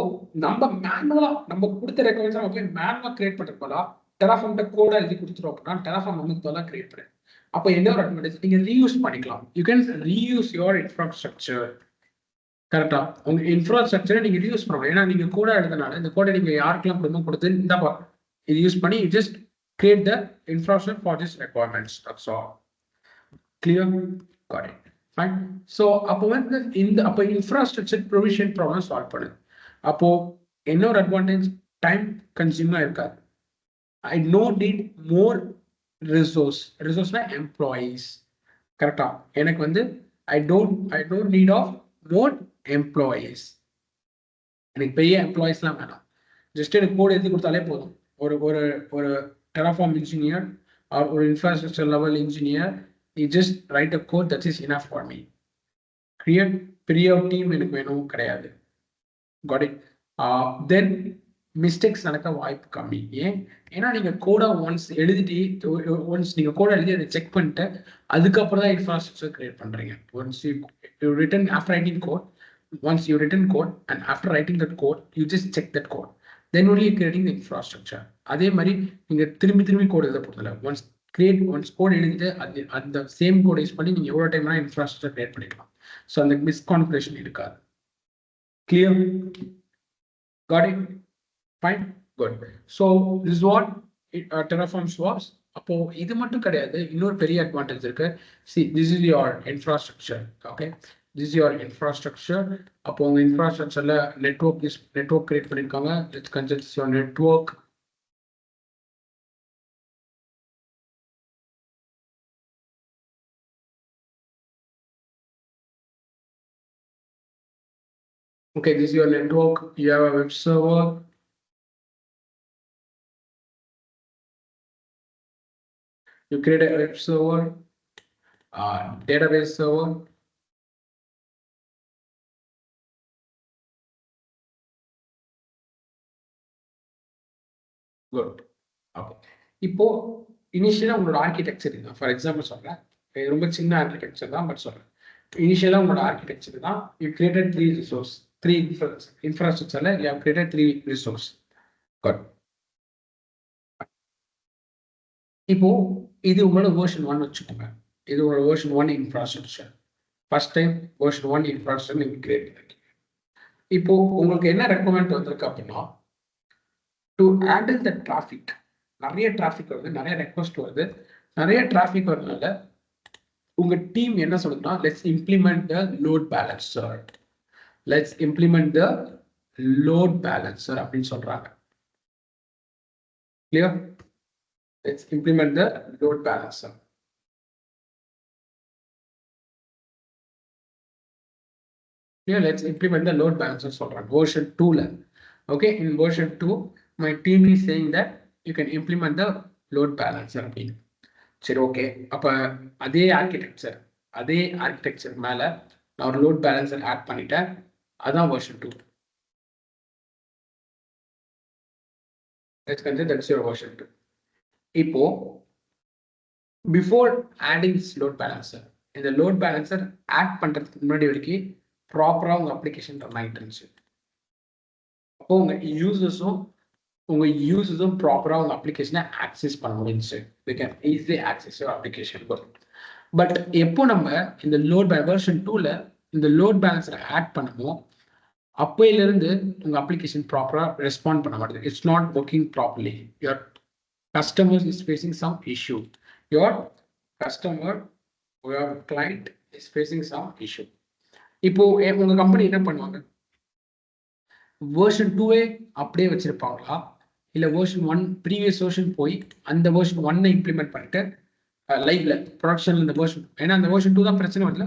நம்ம மேனுவலா நம்ம கொடுத்த requirements நம்ம போய் மேனுவலா கிரியேட் பண்றப்பல Terraform கோடா எழுதி கொடுத்துறோம் அப்படின்னா Terraform நமக்கு தான் கிரியேட் பண்ணுது. அப்போ என்ன ஒரு அட்வான்டேஜ், நீங்க ரீயூஸ் பண்ணிக்கலாம். You can reuse your infrastructure. கரெக்டா? உங்க இன்ஃப்ராஸ்ட்ரக்சரை நீங்க ரீயூஸ் பண்ணலாம். ஏன்னா நீங்க கோடா எழுதுனால இந்த கோடை நீங்க யாருக்கெல்லாம் கொடுக்கணும் கொடுத்து இந்தப்பா இது யூஸ் பண்ணி just create the infrastructure for this requirements. That's all. Clear? Got it. Fine. So அப்போ வந்து அப்போ இன்ஃப்ராஸ்ட்ரக்சர் ப்ரொவிஷன் ப்ராப்ளம் சால்வ் பண்ணுது. அப்போ என்ன ஒரு அட்வான்டேஜ், டைம் கன்சியூமா இருக்காது. I don't need more resource employees. கரெக்டா? எனக்கு வந்து I don't need of more employees. எனக்கு பெரிய எம்ப்ளாயிஸ்லாம் வேணாம். ஜஸ்ட் எனக்கு கோட் எழுதி கொடுத்தாலே போதும். ஒரு Terraform engineer or ஒரு infrastructure level engineer, you just write a code that is enough for me. Create பெரிய டீம் எனக்கு வேணும் கிடையாது. Got it? Then மிஸ்டேக்ஸ் நடக்க வாய்ப்பு கம்மி. ஏன்னா நீங்க கோடா ஒன்ஸ் நீங்க கோடா எழுதி அதை செக் பண்ணிட்டு அதுக்கப்புறம் தான் இன்ஃப்ராஸ்ட்ரக்சர் கிரியேட் பண்றீங்க. Once you written after writing code, once you written code and after writing that code you just check that code, then only creating the infrastructure. அதே மாதிரி நீங்க திரும்பி கோட் எழுத போறதில்ல. ஒன்ஸ் கோட் எழுதிட்டு அந்த சேம் கோட் யூஸ் பண்ணி நீங்க எவ்வளவு டைம் இன்ஃப்ராஸ்ட்ரக்சர் கிரியேட் பண்ணிக்கலாம். ஸோ அந்த மிஸ்கான்ஃபிகரேஷன் இருக்காது. Clear? Got it? Fine, good. So this is what Terraform was. அப்போ இது மட்டும் கிடையாது, இன்னொரு பெரிய அட்வான்டேஜ் இருக்கு. See, this is your infrastructure. Okay, this is your infrastructure. அப்போ உங்க இன்ஃப்ராஸ்ட்ரக்சர்ல நெட்வொர்க் கிரியேட் பண்ணிருக்காங்க. Let's consider this your network. Okay, this is your network. You have a web server. You create a web server, database server. Good. Okay. இப்போ இனிஷியலா உங்களோட architecture தான். For example சொல்றேன், ரொம்ப சின்ன ஆர்கிடெக்சர் தான், பட் சொல்றேன். இனிஷியலா உங்களோட ஆர்கிடெக்சர் தான். யூ கிரியேட்டட் த்ரீ இன்ஃப்ராஸ்ட்ரக்சர்ல you have created 3 resource. Good. இப்போ இது உங்களோட வெர்ஷன் 1 வச்சுக்கோங்க. இது உங்களோட version 1 infrastructure. First time version 1 infrastructure நீங்க கிரியேட் பண்ணிருக்கீங்க. இப்போ உங்களுக்கு என்ன ரெக்கமெண்ட் வந்திருக்கு அப்படின்னா, டு ஹேண்டில் த டிராஃபிக், நிறைய டிராஃபிக் வருது, நிறைய ரெக்வஸ்ட் வருது. நிறைய டிராஃபிக் வரதுனால உங்க டீம் என்ன சொல்லுதுன்னா let's implement the load balancer. Let's implement the load balancer அப்படின்னு சொல்றாங்க. Clear? Let's implement the load balancer. Here, let's implement the load balancer சொல்றாங்க version 2ல. Okay, in version 2 my team is saying that you can implement the load balancer அப்படின்னு. சரி, okay, அப்ப அதே architecture மேல நான் ஒரு லோட் பேலன்சர் ஆட் பண்ணிட்டேன். அதான் version 2. Let's consider that's your version 2. இப்போ before adding this load balancer, இந்த load balancer ஆட் பண்றதுக்கு முன்னாடி வரைக்கும் ப்ராப்பரா உங்க அப்ளிகேஷன் ரன் ஆகிட்டு இருந்துச்சு. அப்போ உங்க யூசர்ஸும் ப்ராப்பரா உங்க அப்ளிகேஷனை ஆக்சஸ் பண்ண முடிஞ்சுச்சு. they can easily access your application. But எப்போ நம்ம இந்த லோட் வெர்ஷன் 2ல இந்த லோட் பேலன்ஸரை ஆட் பண்ணமோ அப்பையிலிருந்து உங்க அப்ளிகேஷன் ப்ராப்பரா ரெஸ்பாண்ட் பண்ண மாட்டேங்குது. It's not working properly. Your customer is facing some issue. Your client is facing some issue. இப்போ உங்க கம்பெனி என்ன பண்ணுவாங்க? வெர்ஷன் 2 அப்படியே வச்சிருப்பாங்களா, இல்லை வெர்ஷன் 1 ப்ரீவியஸ் வெர்ஷன் போய் அந்த வெர்ஷன் 1 இம்ப்ளிமெண்ட் பண்ணிட்டு லைவ்ல ப்ரொடக்ஷன்ல இந்த வெர்ஷன், ஏன்னா அந்த வெர்ஷன் 2 தான் பிரச்சனை வரல,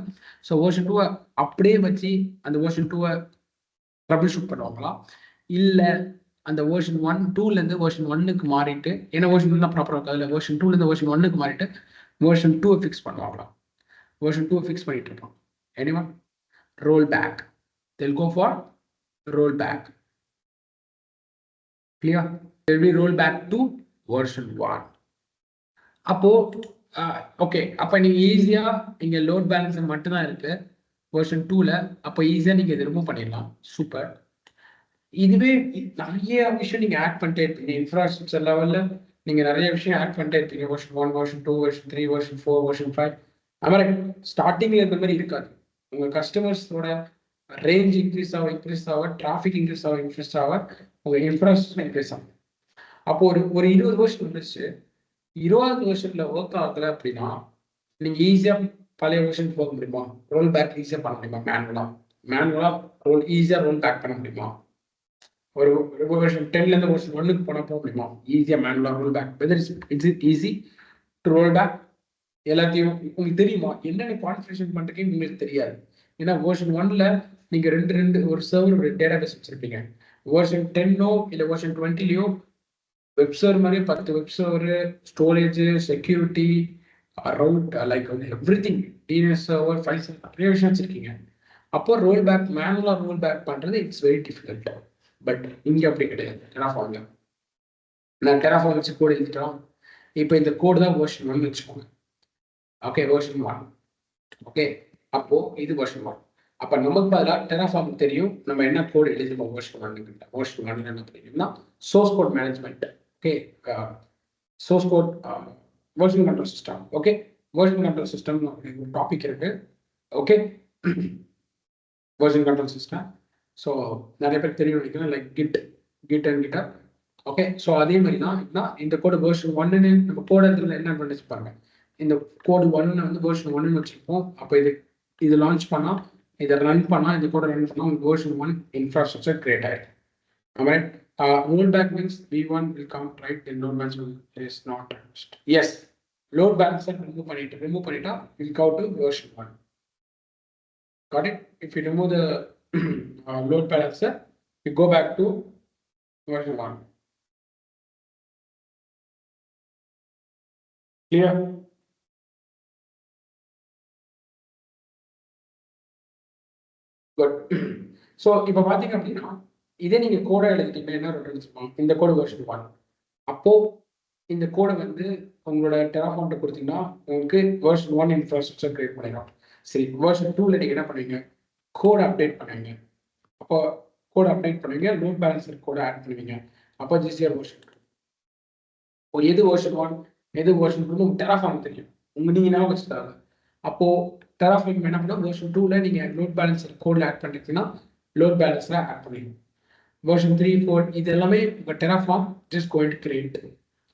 ஸோ வெர்ஷன் 2 அப்படியே வச்சு அந்த வெர்ஷன் 2 ட்ரபிள் ஷூட் பண்ணுவாங்களா, இல்லை அந்த வெர்ஷன் 2லேருந்து வெர்ஷன் 1க்கு மாறிட்டு, ஏன்னா வெர்ஷன் 2 தான் ப்ராப்பராக இருக்கும், அதில் வெர்ஷன் 2லேருந்து வெர்ஷன் 1க்கு மாறிட்டு வெர்ஷன் 2 ஃபிக்ஸ் பண்ணுவாங்களா? வெர்ஷன் 2 ஃபிக்ஸ் பண்ணிட்டு இருப்போம். Anyone roll back, they'll go for roll back. Clear? They'll be roll back to version 1. அப்போ ஓகே, அப்போ நீங்க ஈஸியா இங்க லோட் பேலன்சர் மட்டும் தான் இருக்கு வெர்ஷன் 2ல. அப்போ ஈஸியா நீங்க இதை ரிமூவ் பண்ணிடலாம். சூப்பர். இதுவே நிறைய விஷயம் நீங்க ஆட் பண்ணிட்டே இருப்பீங்க. இன்ஃப்ராஸ்ட்ரக்சர் லெவல்ல நீங்க நிறைய விஷயம் ஆட் பண்ணிட்டே இருப்பீங்க. Version 1, version 2, version 3, version 4, version 5. அது மாதிரி ஸ்டார்டிங்ல இருந்த மாதிரி இருக்காது. உங்க கஸ்டமர்ஸோட ரேஞ்ச் இன்க்ரீஸ் ஆக டிராஃபிக் இன்க்ரீஸ் ஆக உங்க இன்ஃப்ராஸ்ட்ரக்சர் இன்க்ரீஸ் ஆகும். அப்போ ஒரு 20 வருஷம் வந்துருச்சு, 20 வருஷத்துல ஒர்க் ஆகல அப்படின்னா நீங்க ஈஸியா பழைய வருஷன் போக முடியுமா? ரோல் பேக் ஈஸியா பண்ண முடியுமா? மேனுவலா ஈஸியா ரோல் பேக் பண்ண முடியுமா? ஒரு வருஷன் 10ல இருந்து வருஷன் 1க்கு போனா போக முடியுமா? ஈஸியா மேனுவலா roll back. Whether it's easy to roll back. எல்லாத்தையும் உங்களுக்கு தெரியுமா? என்னென்ன கான்ஃபிகரேஷன் பண்றீங்கன்னு உங்களுக்கு தெரியாது. ஏன்னா வெர்ஷன் 1ல நீங்க ரெண்டு ஒரு சர்வர் ஒரு டேட்டாபேஸ் வச்சிருப்பீங்க. வெர்ஷன் 10ஓ இல்லை வெர்ஷன் 20லயோ வெப் சர்வர் மாதிரி 10 web server, storage, security, route, like everything, DNS server, file server, நிறைய விஷயம் வச்சிருக்கீங்க. அப்போ ரோல் பேக், மேனுவலா ரோல் பேக் பண்றது இட்ஸ் வெரி டிஃபிகல்ட். பட் இங்க அப்படி கிடையாது. டெராஃபார்ம்ல நான் டெராஃபார்ம் வச்சு கோட் எழுதிட்டோம். இப்போ இந்த கோடு தான் வெர்ஷன் 1 வச்சுக்கோங்க. Okay, version 1. ஓகே, அப்போ இது வெர்ஷன் 1. அப்போ நமக்கு பதிலாக டெராஃபார்ம் தெரியும் நம்ம என்ன கோட் எழுதிருக்கோம் வெர்ஷன் 1. வெர்ஷன் 1 என்ன தெரியும்னா source code management. Okay, source code version control system. Okay, version control system ஒரு டாபிக் இருக்கு. Okay, version control system. So நிறைய பேர் தெரியும் நினைக்கிறேன், like Git and Gitter. Okay, so அதே மாதிரி தான் இந்த கோடு வெர்ஷன் 1ன்னு நம்ம கோட் எடுத்துல என்ன பண்ணி பாருங்க. இந்த கோடு 1 வந்து வெர்ஷன் 1ன்னு வச்சிருப்போம். அப்போ இது லான்ச் பண்ணா, இதை ரன் பண்ணா, இந்த கோடை ரன் பண்ணா உங்களுக்கு வெர்ஷன் 1 இன்ஃப்ராஸ்ட்ரக்சர் கிரியேட் ஆயிடும். Alright, rollback means V1 will come right when load balancer is not touched. Yes, load balancer remove பண்ணிட்டா will go to version 1. Got it? If you remove the load balancer, you go back to version 1. Clear? Good. So இப்போ பாத்தீங்க அப்படின்னா இதே நீங்க கோடை எழுதிட்டீங்கன்னா என்ன சொல்லுவாங்க, இந்த கோடு வெர்ஷன் 1. அப்போ இந்த கோடை வந்து உங்களோட டெராஃபார்ம்ல கொடுத்தீங்கன்னா உங்களுக்கு வெர்ஷன் 1 இன்ஃப்ராஸ்ட்ரக்சர் கிரியேட் பண்ணிடும். சரி, வெர்ஷன் 2ல நீங்க என்ன பண்ணுவீங்க? கோட் அப்டேட் பண்ணுவீங்க. அப்போ கோட் அப்டேட் பண்ணுவீங்க, லோட் பேலன்சர் கோட ஆட் பண்ணுவீங்க. அப்போ ஜிசிஆர் வெர்ஷன் 2. இப்போ எது வெர்ஷன் 1 எது வெர்ஷன் 2 உங்களுக்கு டெராஃபார்ம் தெரியும். நீங்க ஞாபகம் வச்சுட்டாங்க. அப்போ டெராஃபார்ம் என்ன பண்ணும், வெர்ஷன் 2ல நீங்க லோட் பேலன்சர் கோட்ல ஆட் பண்ணிட்டீங்கன்னா லோட் பேலன்ஸ்ல ஆட் பண்ணுவீங்க. வெர்ஷன் 3, 4 இது எல்லாமே உங்க terraform just going to create.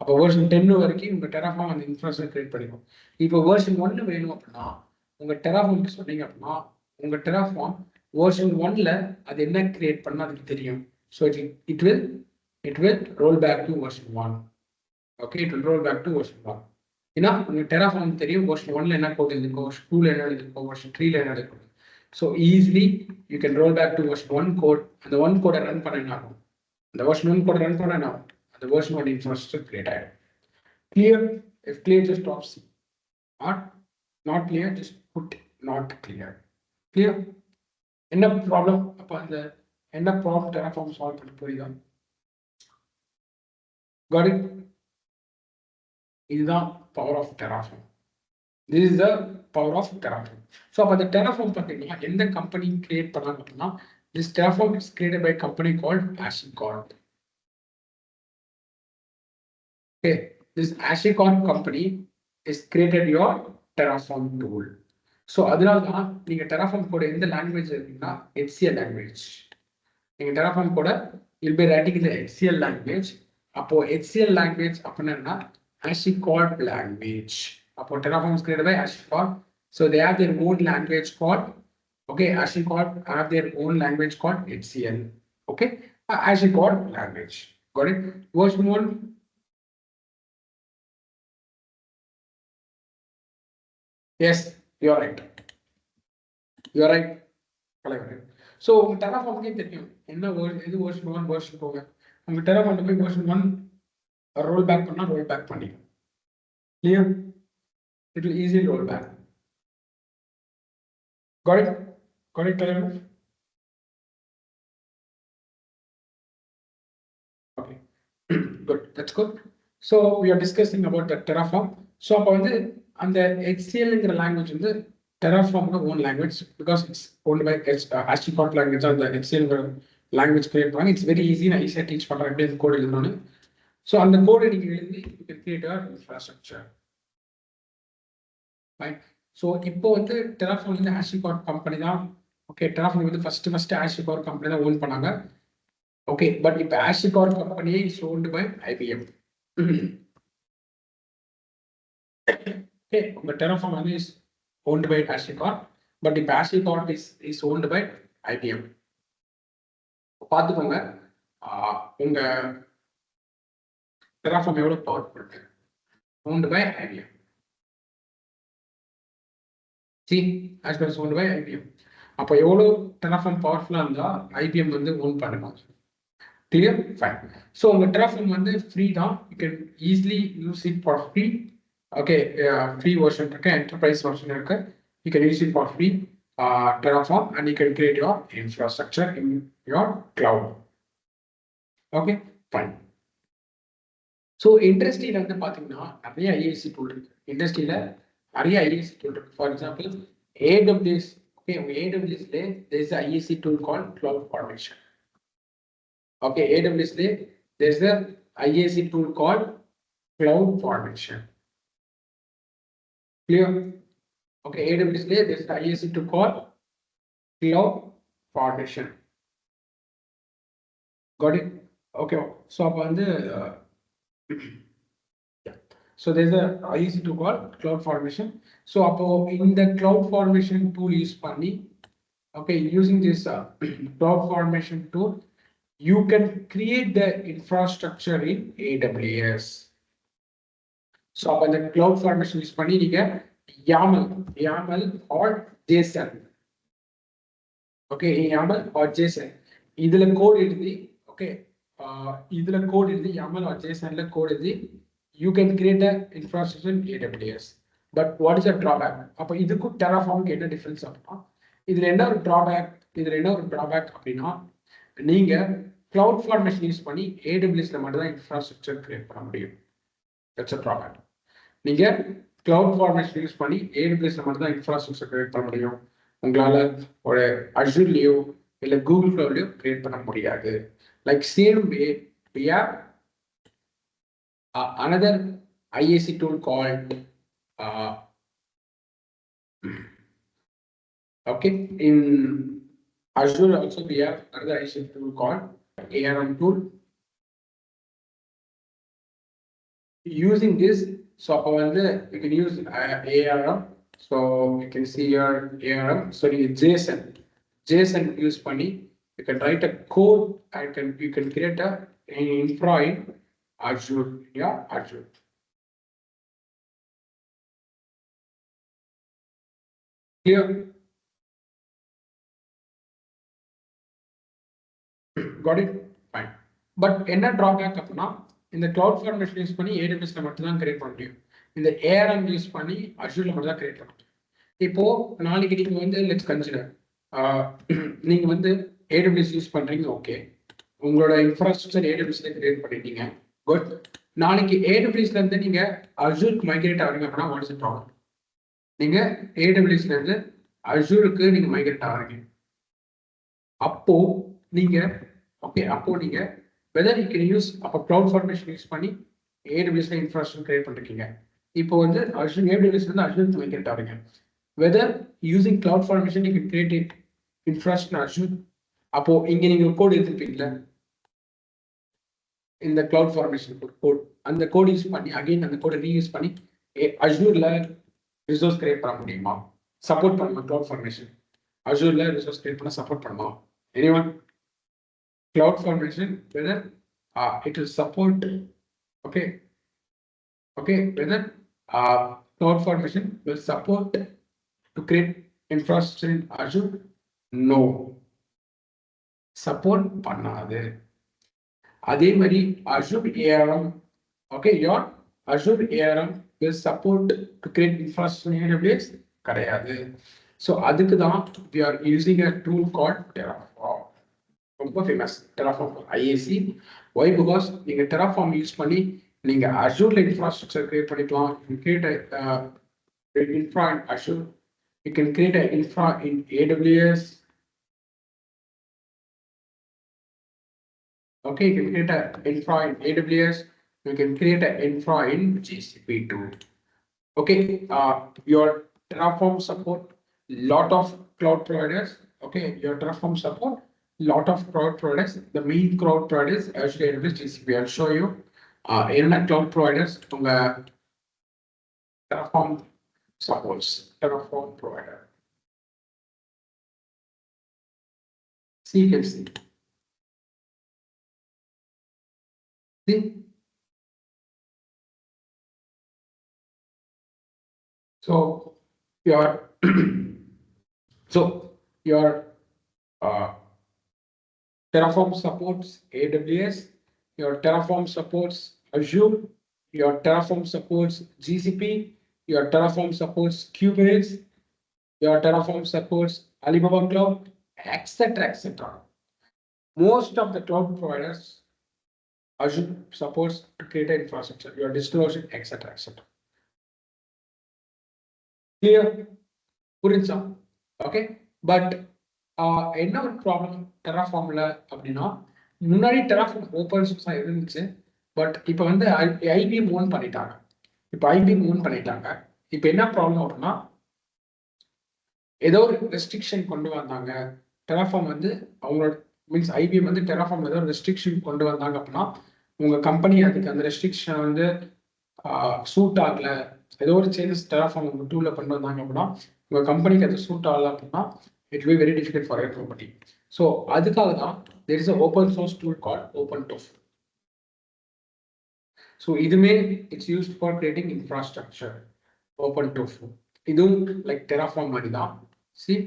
அப்போ வெர்ஷன் 10 வரைக்கும் உங்கள் டெராஃபார்ம் அந்த இன்ஃப்ராஸ்ட்ரக்சர் கிரியேட் பண்ணிடும். இப்போ வெர்ஷன் 1 வேணும் அப்படின்னா உங்கள் டெராஃபார்ம்க்கு சொன்னீங்க அப்படின்னா உங்கள் டெராஃபார்ம் வெர்ஷன் 1ல அது என்ன கிரியேட் பண்ணால் அதுக்கு தெரியும். So it will roll back to version 1. Okay, it will roll back to version 1. ஏன்னா உங்கள் டெராஃபார்ம் தெரியும் வெர்ஷன் 1ல என்ன கோட் இருக்கும், வெர்ஷன் 2ல என்ன இருக்கும், வெர்ஷன் 3ல என்ன இருக்கும். So easily you can roll back to version 1 code. அந்த 1 கோடை ரன் பண்ண என்ன ஆகும், அந்த வெர்ஷன் 1 கோடை ரன் பண்ண என்ன ஆகும், அந்த வெர்ஷன் 1 இன்ஃப்ராஸ்ட்ரக்சர் கிரியேட் ஆகிடும். Clear? If clear, just stop C. Not clear, just put not clear. Clear? என்ன ப்ராப்ளம், அப்போ அந்த என்ன ப்ராப்ளம் டெராஃபார்ம் சால்வ் பண்ண புரியுதா? Got it? இதுதான் power of Terraform. This is the power of Terraform. So அப்போ அந்த Terraform பார்த்தீங்கன்னா எந்த கம்பெனி கிரியேட் பண்ணாங்க அப்படின்னா this Terraform is created by a company called HashiCorp. Okay, this HashiCorp company is created your Terraform tool. So அதனால தான் நீங்க Terraform கூட எந்த லாங்குவேஜ் இருக்குன்னா HCL லாங்குவேஜ். நீங்க Terraform கூட you'll be writing in the HCL language. அப்போ HCL language அப்படின்னா HashiCorp language. Upon Terraform is created by HashiCorp. So they have their own language called, okay, HashiCorp have their own language called HCL. Okay, HashiCorp language. Got it? Version 1. Yes, you are right. You are right. So Terraform ke தெரியும் என்ன இது version 1 version 2. உங்க Terraform போய் version 1 roll back பண்ணா roll back பண்ணிடும். Clear? It will easily roll back. Got it? Got it, clear? Okay, good. That's good. So we are discussing about the Terraform. So அப்போ வந்து அந்த HCLங்கிற language வந்து Terraformோட own language because it's owned by HashiCorp language. அந்த HCLங்கிற language create பண்ணாங்க. It's very easy. நான் ஈஸியாக teach பண்ணுறேன் எப்படி அந்த கோட் எழுதணும்னு. ஸோ அந்த கோடை நீங்கள் எழுதி you can create your infrastructure. Right? So இப்போ வந்து Terraform வந்து HashiCorp கம்பெனி தான். ஓகே, Terraform வந்து ஃபர்ஸ்ட் HashiCorp கம்பெனி தான் ஓன் பண்ணாங்க. Okay, but if HashiCorp company is owned by IBM. Okay, but Terraform is owned by HashiCorp, but if HashiCorp is owned by IBM. பார்த்துக்கோங்க உங்க Terraform எவ்வளவு powerful, owned by IBM. See, HashiCorp is owned by IBM. அப்போ எவ்வளவு Terraform பவர்ஃபுல்லா இருந்தா IBM வந்து own பண்ணுவாங்க. Clear? Fine. So the Terraform வந்து free தான். You can easily use it for free. Okay, free version இருக்கு, enterprise version இருக்கு. You can use it for free, Terraform, and you can create your infrastructure in your cloud. Okay, fine. So industry-ல வந்து பாத்தீங்கன்னா நிறைய IaC tool இருக்கு. Industry-ல நிறைய IaC tool இருக்கு. For example, AWS. Okay, AWS-ல there is a IaC tool called CloudFormation. Okay, AWS there's the IaC tool called CloudFormation. Clear? Okay, AWS there's the IaC tool called CloudFormation. Got it? Okay, so yeah. So there's a IaC tool called CloudFormation. So in the CloudFormation tool use panni, okay, using this CloudFormation tool, you can create the infrastructure in AWS. So upon the CloudFormation use பண்ணி நீங்க YAML or JSON. Okay, YAML or JSON. இதுல code எழுதி, okay, இதுல code எழுதி YAML or JSON ல code எழுதி you can create a infrastructure in AWS. But what is the drawback? அப்ப இதுக்கும் Terraformக்கு என்ன டிஃபரன்ஸ் அப்படின்னா இதுல என்ன ஒரு drawback அப்படின்னா நீங்க CloudFormation யூஸ் பண்ணி AWSல மட்டும் தான் இன்ஃப்ராஸ்ட்ரக்சர் கிரியேட் பண்ண முடியும். That's a drawback. நீங்க CloudFormation யூஸ் பண்ணி AWSல மட்டும் தான் இன்ஃப்ராஸ்ட்ரக்சர் கிரியேட் பண்ண முடியும். உங்களால ஒரு Azureலயோ இல்ல Google Cloudலயோ கிரியேட் பண்ண முடியாது. Like same way we have another IaC tool called okay, in Azure also we have another IaC tool called ARM tool. using this, so we can use ARM. So you can see here ARM. So you JSON use funny. You can write a code and you can create an infra in Azure. Yeah, Azure. Clear? Got it? Fine. But என்ன drawback அப்படின்னா இந்த cloud formation use பண்ணி AWS மட்டும் தான் create பண்ண முடியும். இந்த ARM use பண்ணி Azure மட்டும் தான் கிரியேட் பண்ண முடியும். இப்போ நாளைக்கு நீங்க வந்து லெட்ஸ் கன்சிடர் நீங்க வந்து AWS யூஸ் பண்றீங்க, ஓகே, உங்களோட இன்ஃப்ராஸ்ட்ரக்சர் AWS கிரியேட் பண்ணிட்டீங்க, குட். நாளைக்கு AWS இருந்து நீங்க அசூருக்கு மைக்ரேட் ஆகிறீங்க அப்படின்னா வாட் இஸ் தி ப்ராப்ளம்? நீங்க AWS இருந்து அசூருக்கு நீங்க மைக்ரேட் ஆகிறீங்க, அப்போ நீங்க நீங்க வெதர் யூ கேன் யூஸ் அப்போ கிளவுட் ஃபார்மேஷன் யூஸ் பண்ணி AWS இன்ஃப்ராஸ்ட்ரக்சர் கிரியேட் பண்ணிருக்கீங்க, இப்போ வந்து AWS இருந்து அசூருக்கு migrate ஆகிறீங்க, whether using cloud formation you can create it infrastructure Azure. அப்போ இங்க நீங்க கோட் எடுத்துப்பீங்களா, இந்த cloud formation கோட், அந்த கோட் யூஸ் பண்ணி அகைன் அந்த கோடை ரீயூஸ் பண்ணி அசூர்ல ரிசோர்ஸ் கிரியேட் பண்ண முடியுமா? சப்போர்ட் பண்ணுமா cloud formation? அசூர்ல ரிசோர்ஸ் கிரியேட் பண்ண சப்போர்ட் பண்ணுமா? anyone? cloud formation whether it will support, okay, whether cloud formation will support to create infrastructure in Azure? No. Support பண்ணாது. அதே மாதிரி Azure ARM, okay, your Azure ARM will support to create infrastructure in AWS கிடையாது. So அதுக்கு தான் we are using a tool called Terraform. ரொம்ப famous Terraform IaC. Why? Because நீங்க Terraform use பண்ணி நீங்க Azure இன்ஃப்ராஸ்ட்ரக்சர் கிரியேட் பண்ணிக்கலாம். You create a infra in Azure. You can create an infra in AWS. Okay, you can create an infra in AWS. You can create an infra in GCP too. Okay, your Terraform support lot of cloud providers. Okay, your Terraform support lot of cloud providers. The main cloud providers actually AWS, GCP. I'll show you. Internet cloud providers. Terraform supports Terraform provider. See, you can see. See? So your Terraform supports AWS, your Terraform supports Azure, your Terraform supports GCP, your Terraform supports Kubernetes, your Terraform supports Alibaba Cloud, etc. etc. Most of the cloud providers Azure supports to create an infrastructure, your DigitalOcean, etc. etc. Clear? புரிஞ்சா? Okay, but என்ன ஒரு problem டெராஃபார்ம்ல அப்படின்னா, முன்னாடி terraform open சோர்ஸா இருந்துச்சு, but இப்போ வந்து IBM own பண்ணிட்டாங்க. இப்போ என்ன ப்ராப்ளம் அப்படின்னா, ஏதோ ஒரு ரெஸ்ட்ரிக்ஷன் கொண்டு வந்தாங்க. டெராஃபார்ம் வந்து அவங்களோட மீன்ஸ் ஐபிஎம் வந்து டெராஃபார்ம் ஏதோ ஒரு ரெஸ்ட்ரிக்ஷன் கொண்டு வந்தாங்க அப்படின்னா, உங்க கம்பெனி அதுக்கு அந்த ரெஸ்ட்ரிக்ஷன் வந்து சூட் ஆகல, ஏதோ ஒரு சேஞ்சஸ் டெராஃபார்ம் உங்க டூல்ல கொண்டு வந்தாங்க அப்படின்னா, உங்க கம்பெனிக்கு அது சூட் ஆகல அப்படின்னா it will be very difficult for your company. So அதுக்காக தான் there is a open source tool called OpenTofu. So இதுமே it's used for creating infrastructure. OpenTofu இதுவும் like Terraform மாதிரி தான். See,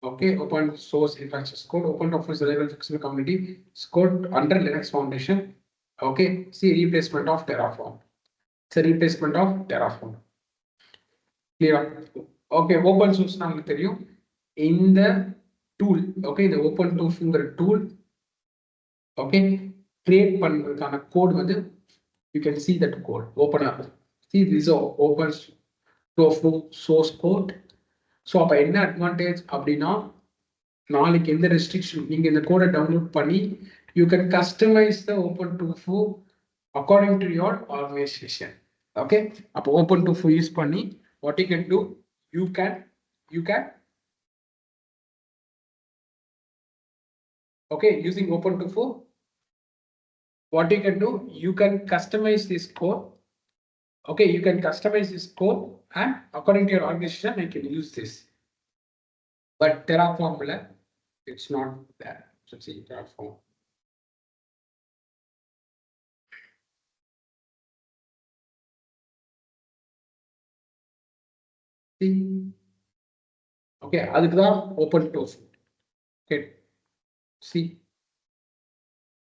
okay, open source infrastructure code. OpenTofu is a reliable flexible community. It's code under Linux Foundation. Okay, see, replacement of Terraform. It's a replacement of Terraform. Clear? Okay, open source நமக்கு தெரியும். இந்த tool, okay, இந்த OpenTofuங்கிற tool, okay, create பண்றதுக்கான code வந்து you can see that code open up. See, this is OpenTofu source code. So அப்போ என்ன advantage அப்படின்னா, நாளைக்கு எந்த ரெஸ்ட்ரிக்ஷன் நீங்க இந்த கோடை டவுன்லோட் பண்ணி you can customize the OpenTofu according to your organization. Okay, அப்போ OpenTofu யூஸ் பண்ணி what you can do, you can okay, using OpenTofu, what you can do, you can customize this code Okay, you can customize this code and according to your organization, you can use this. But Terraform, it's not there. So see Terraform. See, okay, அதுக்கு தான் open tofu. Okay, see,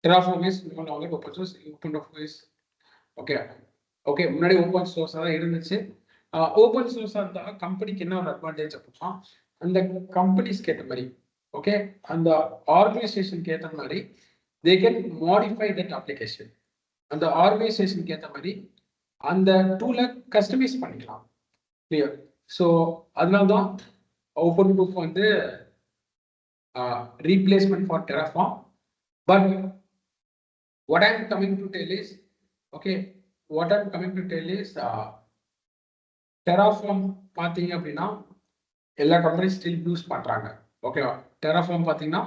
Terraform is no longer open source. Open tofu is okay. Okay, முன்னாடி open சோர்ஸா தான் இருந்துச்சு. Open சோர்ஸா இருந்தா கம்பெனிக்கு என்ன ஒரு advantage அப்படின்னா அந்த கம்பெனிஸ்க்கு ஏற்ற மாதிரி ஓகே அந்த ஆர்கனைசேஷனுக்கு ஏற்ற மாதிரி they can modify that application. அந்த ஆர்கனைசேஷனுக்கு ஏற்ற மாதிரி அந்த டூலை கஸ்டமைஸ் பண்ணிக்கலாம். கிளியர். ஸோ அதனால தான் ஓப்பன் ப்ரூஃப் வந்து replacement for Terraform. But what I'm coming to tell is, okay, what I'm coming to tell is Terraform பார்த்தீங்க அப்படின்னா எல்லா கம்பெனிஸ் ஸ்டில் யூஸ் பண்றாங்க. ஓகேவா? Terraform பார்த்தீங்கன்னா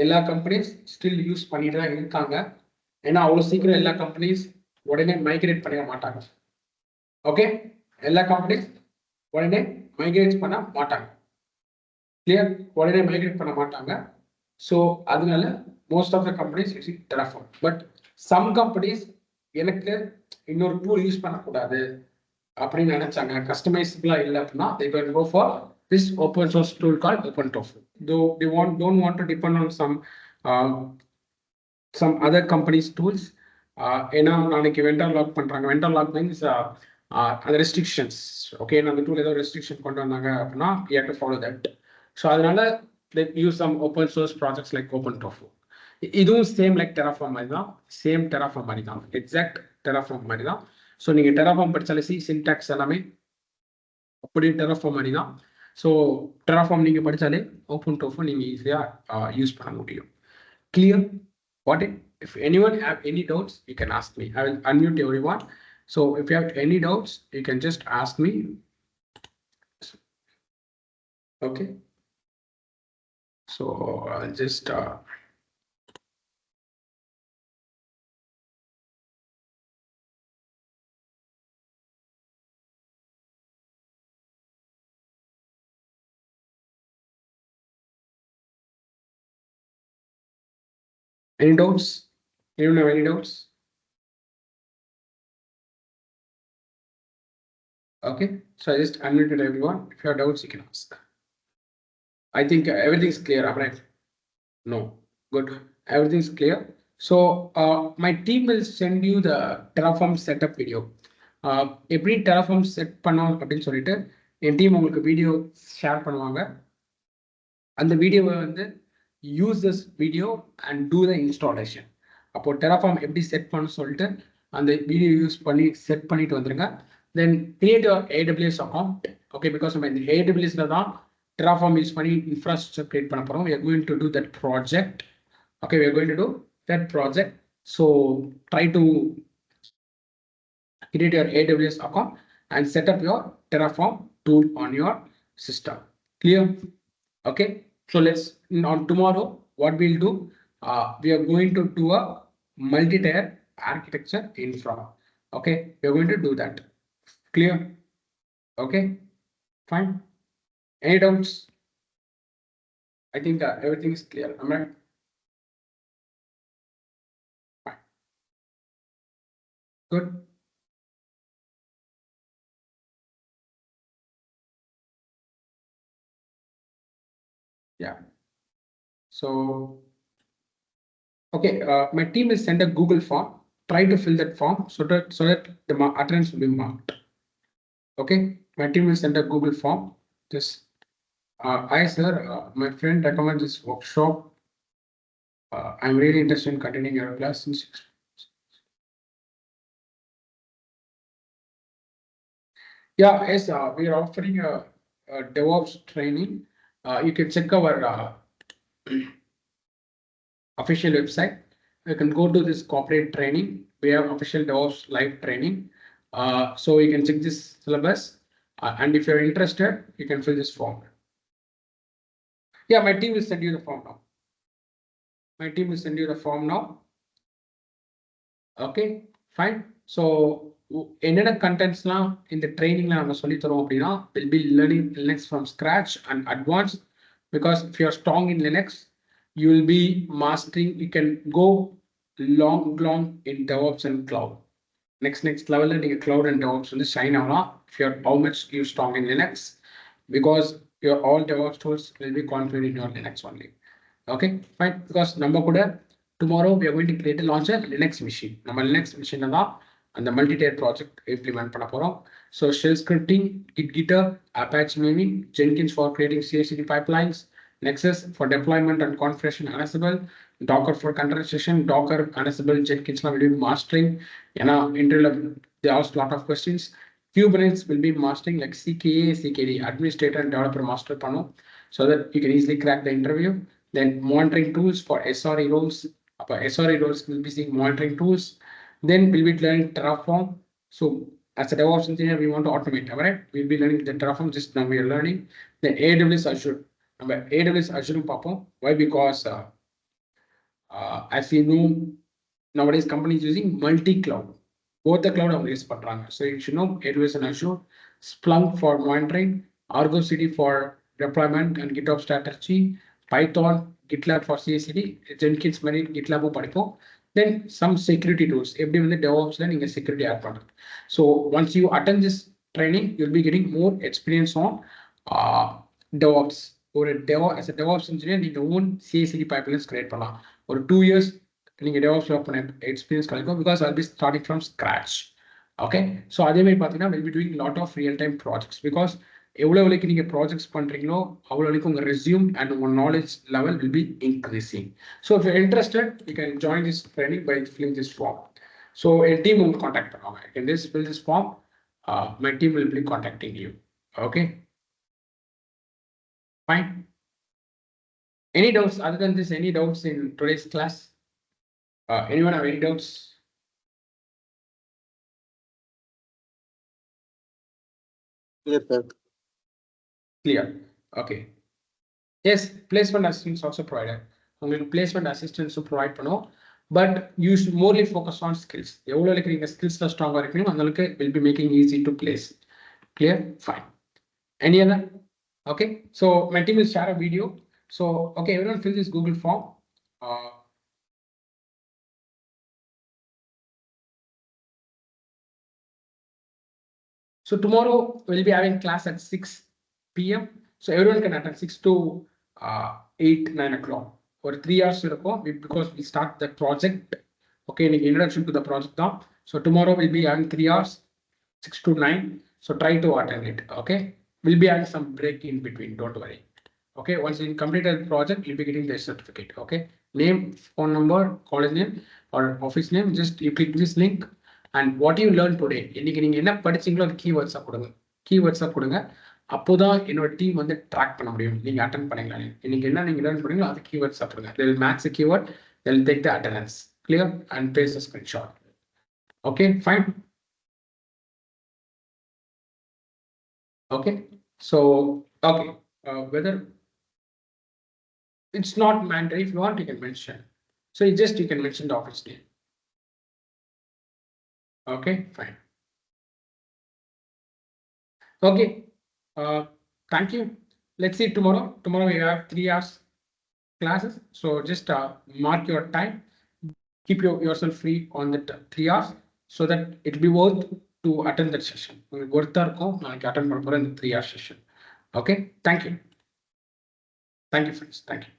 எல்லா கம்பெனிஸ் ஸ்டில் யூஸ் பண்ணிட்டு தான் இருக்காங்க. ஏன்னா அவ்வளோ சீக்கிரம் எல்லா கம்பெனிஸ் உடனே மைக்ரேட் பண்ணிட மாட்டாங்க. ஓகே, எல்லா கம்பெனிஸ் உடனே மைக்ரேட் பண்ண மாட்டாங்க. கிளியர், உடனே மைக்ரேட் பண்ண மாட்டாங்க. ஸோ அதனால most of the companies using Terraform. But some companies எனக்கு இன்னொரு டூல் யூஸ் பண்ணக்கூடாது அப்படின்னு நினைச்சாங்க, கஸ்டமைசபிளா இல்லை அப்படின்னா they can go for this open source tool called OpenTofu. Though they don't want to depend on some other companies tools. ஏன்னா நாளைக்கு vendor lock பண்றாங்க. வெண்டர் லாக் மீன்ஸ் அந்த ரெஸ்ட்ரிக்ஷன்ஸ். ஓகே, அந்த டூல் ஏதோ ரெஸ்ட்ரிக்ஷன் கொண்டு வந்தாங்க அப்படின்னா you have to follow that. So அதனால they use some open source projects like OpenTofu. இதுவும் சேம் லைக் Terraform மாதிரி தான், சேம் Terraform மாதிரி தான், எக்ஸாக்ட் Terraform மாதிரி தான். ஸோ நீங்க Terraform படிச்சாலே சின்டாக்ஸ் எல்லாமே அப்படி Terraform மாதிரி தான். ஸோ Terraform நீங்க படிச்சாலே OpenTofu நீங்க ஈஸியா யூஸ் பண்ண முடியும். Clear? Got it? If anyone have any doubts, you can ask me. I will unmute everyone. So if you have any doubts, you can just ask me. Okay. So I'll just any doubts? Anyone have any doubts? Okay, so I just unmuted everyone. If you have doubts, you can ask. I think everything's clear, right? No, good. Everything's clear. So my team will send you the Terraform setup video. எப்படி Terraform set பண்ணோம் அப்படின்னு சொல்லிட்டு என் team உங்களுக்கு video share பண்ணுவாங்க. அந்த வீடியோவை வந்து use this video and do the installation. அப்போ Terraform எப்படி செட் பண்ண சொல்லிட்டு அந்த வீடியோ யூஸ் பண்ணி செட் பண்ணிட்டு வந்துருங்க. Then create your AWS account. Okay, because நம்ம இந்த AWSல தான் Terraform யூஸ் பண்ணி இன்ஃப்ராஸ்ட்ரக்சர் கிரியேட் பண்ண போகிறோம். We are going to do that project. Okay, we are going to do that project. So try to create your AWS account and set up your Terraform tool on your system. Clear? Okay, so let's on tomorrow what we'll do, we are going to do a multi-tier architecture infra. Okay, we are going to do that. Clear? Okay, fine. Any doubts? I think everything is clear. Am I right? Fine. Good. Yeah. So, okay, my team will send a Google form. Try to fill that form so that the attendance will be marked. Okay, my team will send a Google form. Just hi sir, my friend recommends this workshop. I'm really interested in continuing your class. Yeah, yes, we are offering a DevOps training. You can check our official website. You can go to this corporate training. We have official DevOps live training. So you can check this syllabus. And if you're interested, you can fill this form. Yeah, my team will send you the form now. Okay, fine. So என்னென்ன கண்டென்ட்ஸ்லாம் இந்த ட்ரைனிங்ல நம்ம சொல்லி தரோம் அப்படின்னா will be learning Linux from scratch and advanced because if you are strong in Linux you will be mastering, you can go long in DevOps and cloud. Next level நீங்க cloud and DevOps வந்து shine ஆகலாம் if you are how much you strong in Linux because your all DevOps tools will be configured in your Linux only. Okay, fine. Because நம்ம கூட tomorrow we are going to create a launch a Linux machine. நம்ம Linux machine தான் அந்த multi-tier project implement பண்ண போறோம். So shell scripting, GitHub, Apache Miming, Jenkins for creating CI/CD pipelines, Nexus for deployment and configuration Ansible, Docker for containerization, Docker, Ansible, Jenkins will be mastering. ஏன்னா interview they asked a lot of questions. Kubernetes will be mastering like CKA, CKD, administrator and developer master பண்ணும் so that you can easily crack the interview. Then monitoring tools for SRE roles. SRE roles will be seeing monitoring tools. Then we'll be learning Terraform. So as a DevOps engineer, we want to automate, right? We'll be learning the Terraform just now we are learning. Then AWS Azure. AWS Azure Papa. Why? Because as you know, nowadays companies using multi-cloud. Both the cloud are use பண்றாங்க. So you should know AWS and Azure, Splunk for monitoring, Argo CD for deployment and GitOps strategy, Python, GitLab for CI/CD, Jenkins மாதிரி GitLab படிப்போம். Then some security tools. எப்படி வந்து DevOpsல நீங்க security add பண்றது. So once you attend this training, you'll be getting more experience on DevOps. ஒரு as a DevOps engineer நீங்க own CI/CD pipelines create பண்ணலாம். ஒரு 2 years நீங்க DevOps work பண்ண experience கிடைக்கும் because I'll be starting from scratch. Okay, so அதே மாதிரி பார்த்தீங்கன்னா we'll be doing lot of real time projects because எவ்வளவுக்கு நீங்க ப்ராஜெக்ட்ஸ் பண்றீங்களோ அவ்வளவுக்கு உங்க ரெஸ்யூம் அண்ட் உங்க knowledge level will be increasing. So if you're interested, you can join this training by filling this form. So a team will contact பண்ணுவாங்க. You can just fill this form. My team will be contacting you. Okay, fine. Any doubts other than this? Any doubts in today's class? Anyone have any doubts? Clear, sir. Clear. Okay. Yes, placement assistance also provided. உங்களுக்கு placement assistance provide பண்ணும். But you should morely focus on skills. எவ்வளவுக்கு நீங்க skillsல strong இருக்கீங்களோ அந்த அளவுக்கு will be making easy to place. Clear? Fine. Any other? Okay. So my team will share a video. So okay, everyone fill this Google form. So tomorrow we'll be having class at 6 p.m. So everyone can attend 6 to 8, 9 o'clock. For 3 hours because we start the project. Okay, introduction to the project now. So tomorrow we'll be having 3 hours, 6 to 9. So try to attend it. Okay, we'll be having some break in between. Don't worry. Okay, once you complete the project, you'll be getting the certificate. Okay, name, phone number, college name or office name. Just you click this link. And what you learn today, இன்னைக்கு நீங்க என்ன படிச்சீங்களோ அது கீவேர்ட்ஸா கொடுங்க. கீவேர்ட்ஸா கொடுங்க. அப்போதான் என்னோட team வந்து track பண்ண முடியும். நீங்க அட்டெண்ட் பண்ணீங்களா? இன்னைக்கு என்ன நீங்க லேர்ன் பண்ணீங்களோ அது கீவேர்ட்ஸா கொடுங்க. They will match the keyword. They will take the attendance. Clear? And paste a screenshot. Okay, fine. Okay. So okay, whether it's not mandatory, if you want you can mention. So you can mention the office name. Okay, fine. Okay, thank you. Let's see tomorrow. Tomorrow we have 3 hours classes. So just mark your time. Keep yourself free on the 3 hours so that it will be worth to attend that session. Worth attend the 3 hour session. Okay, thank you. Thank you, friends. Thank you.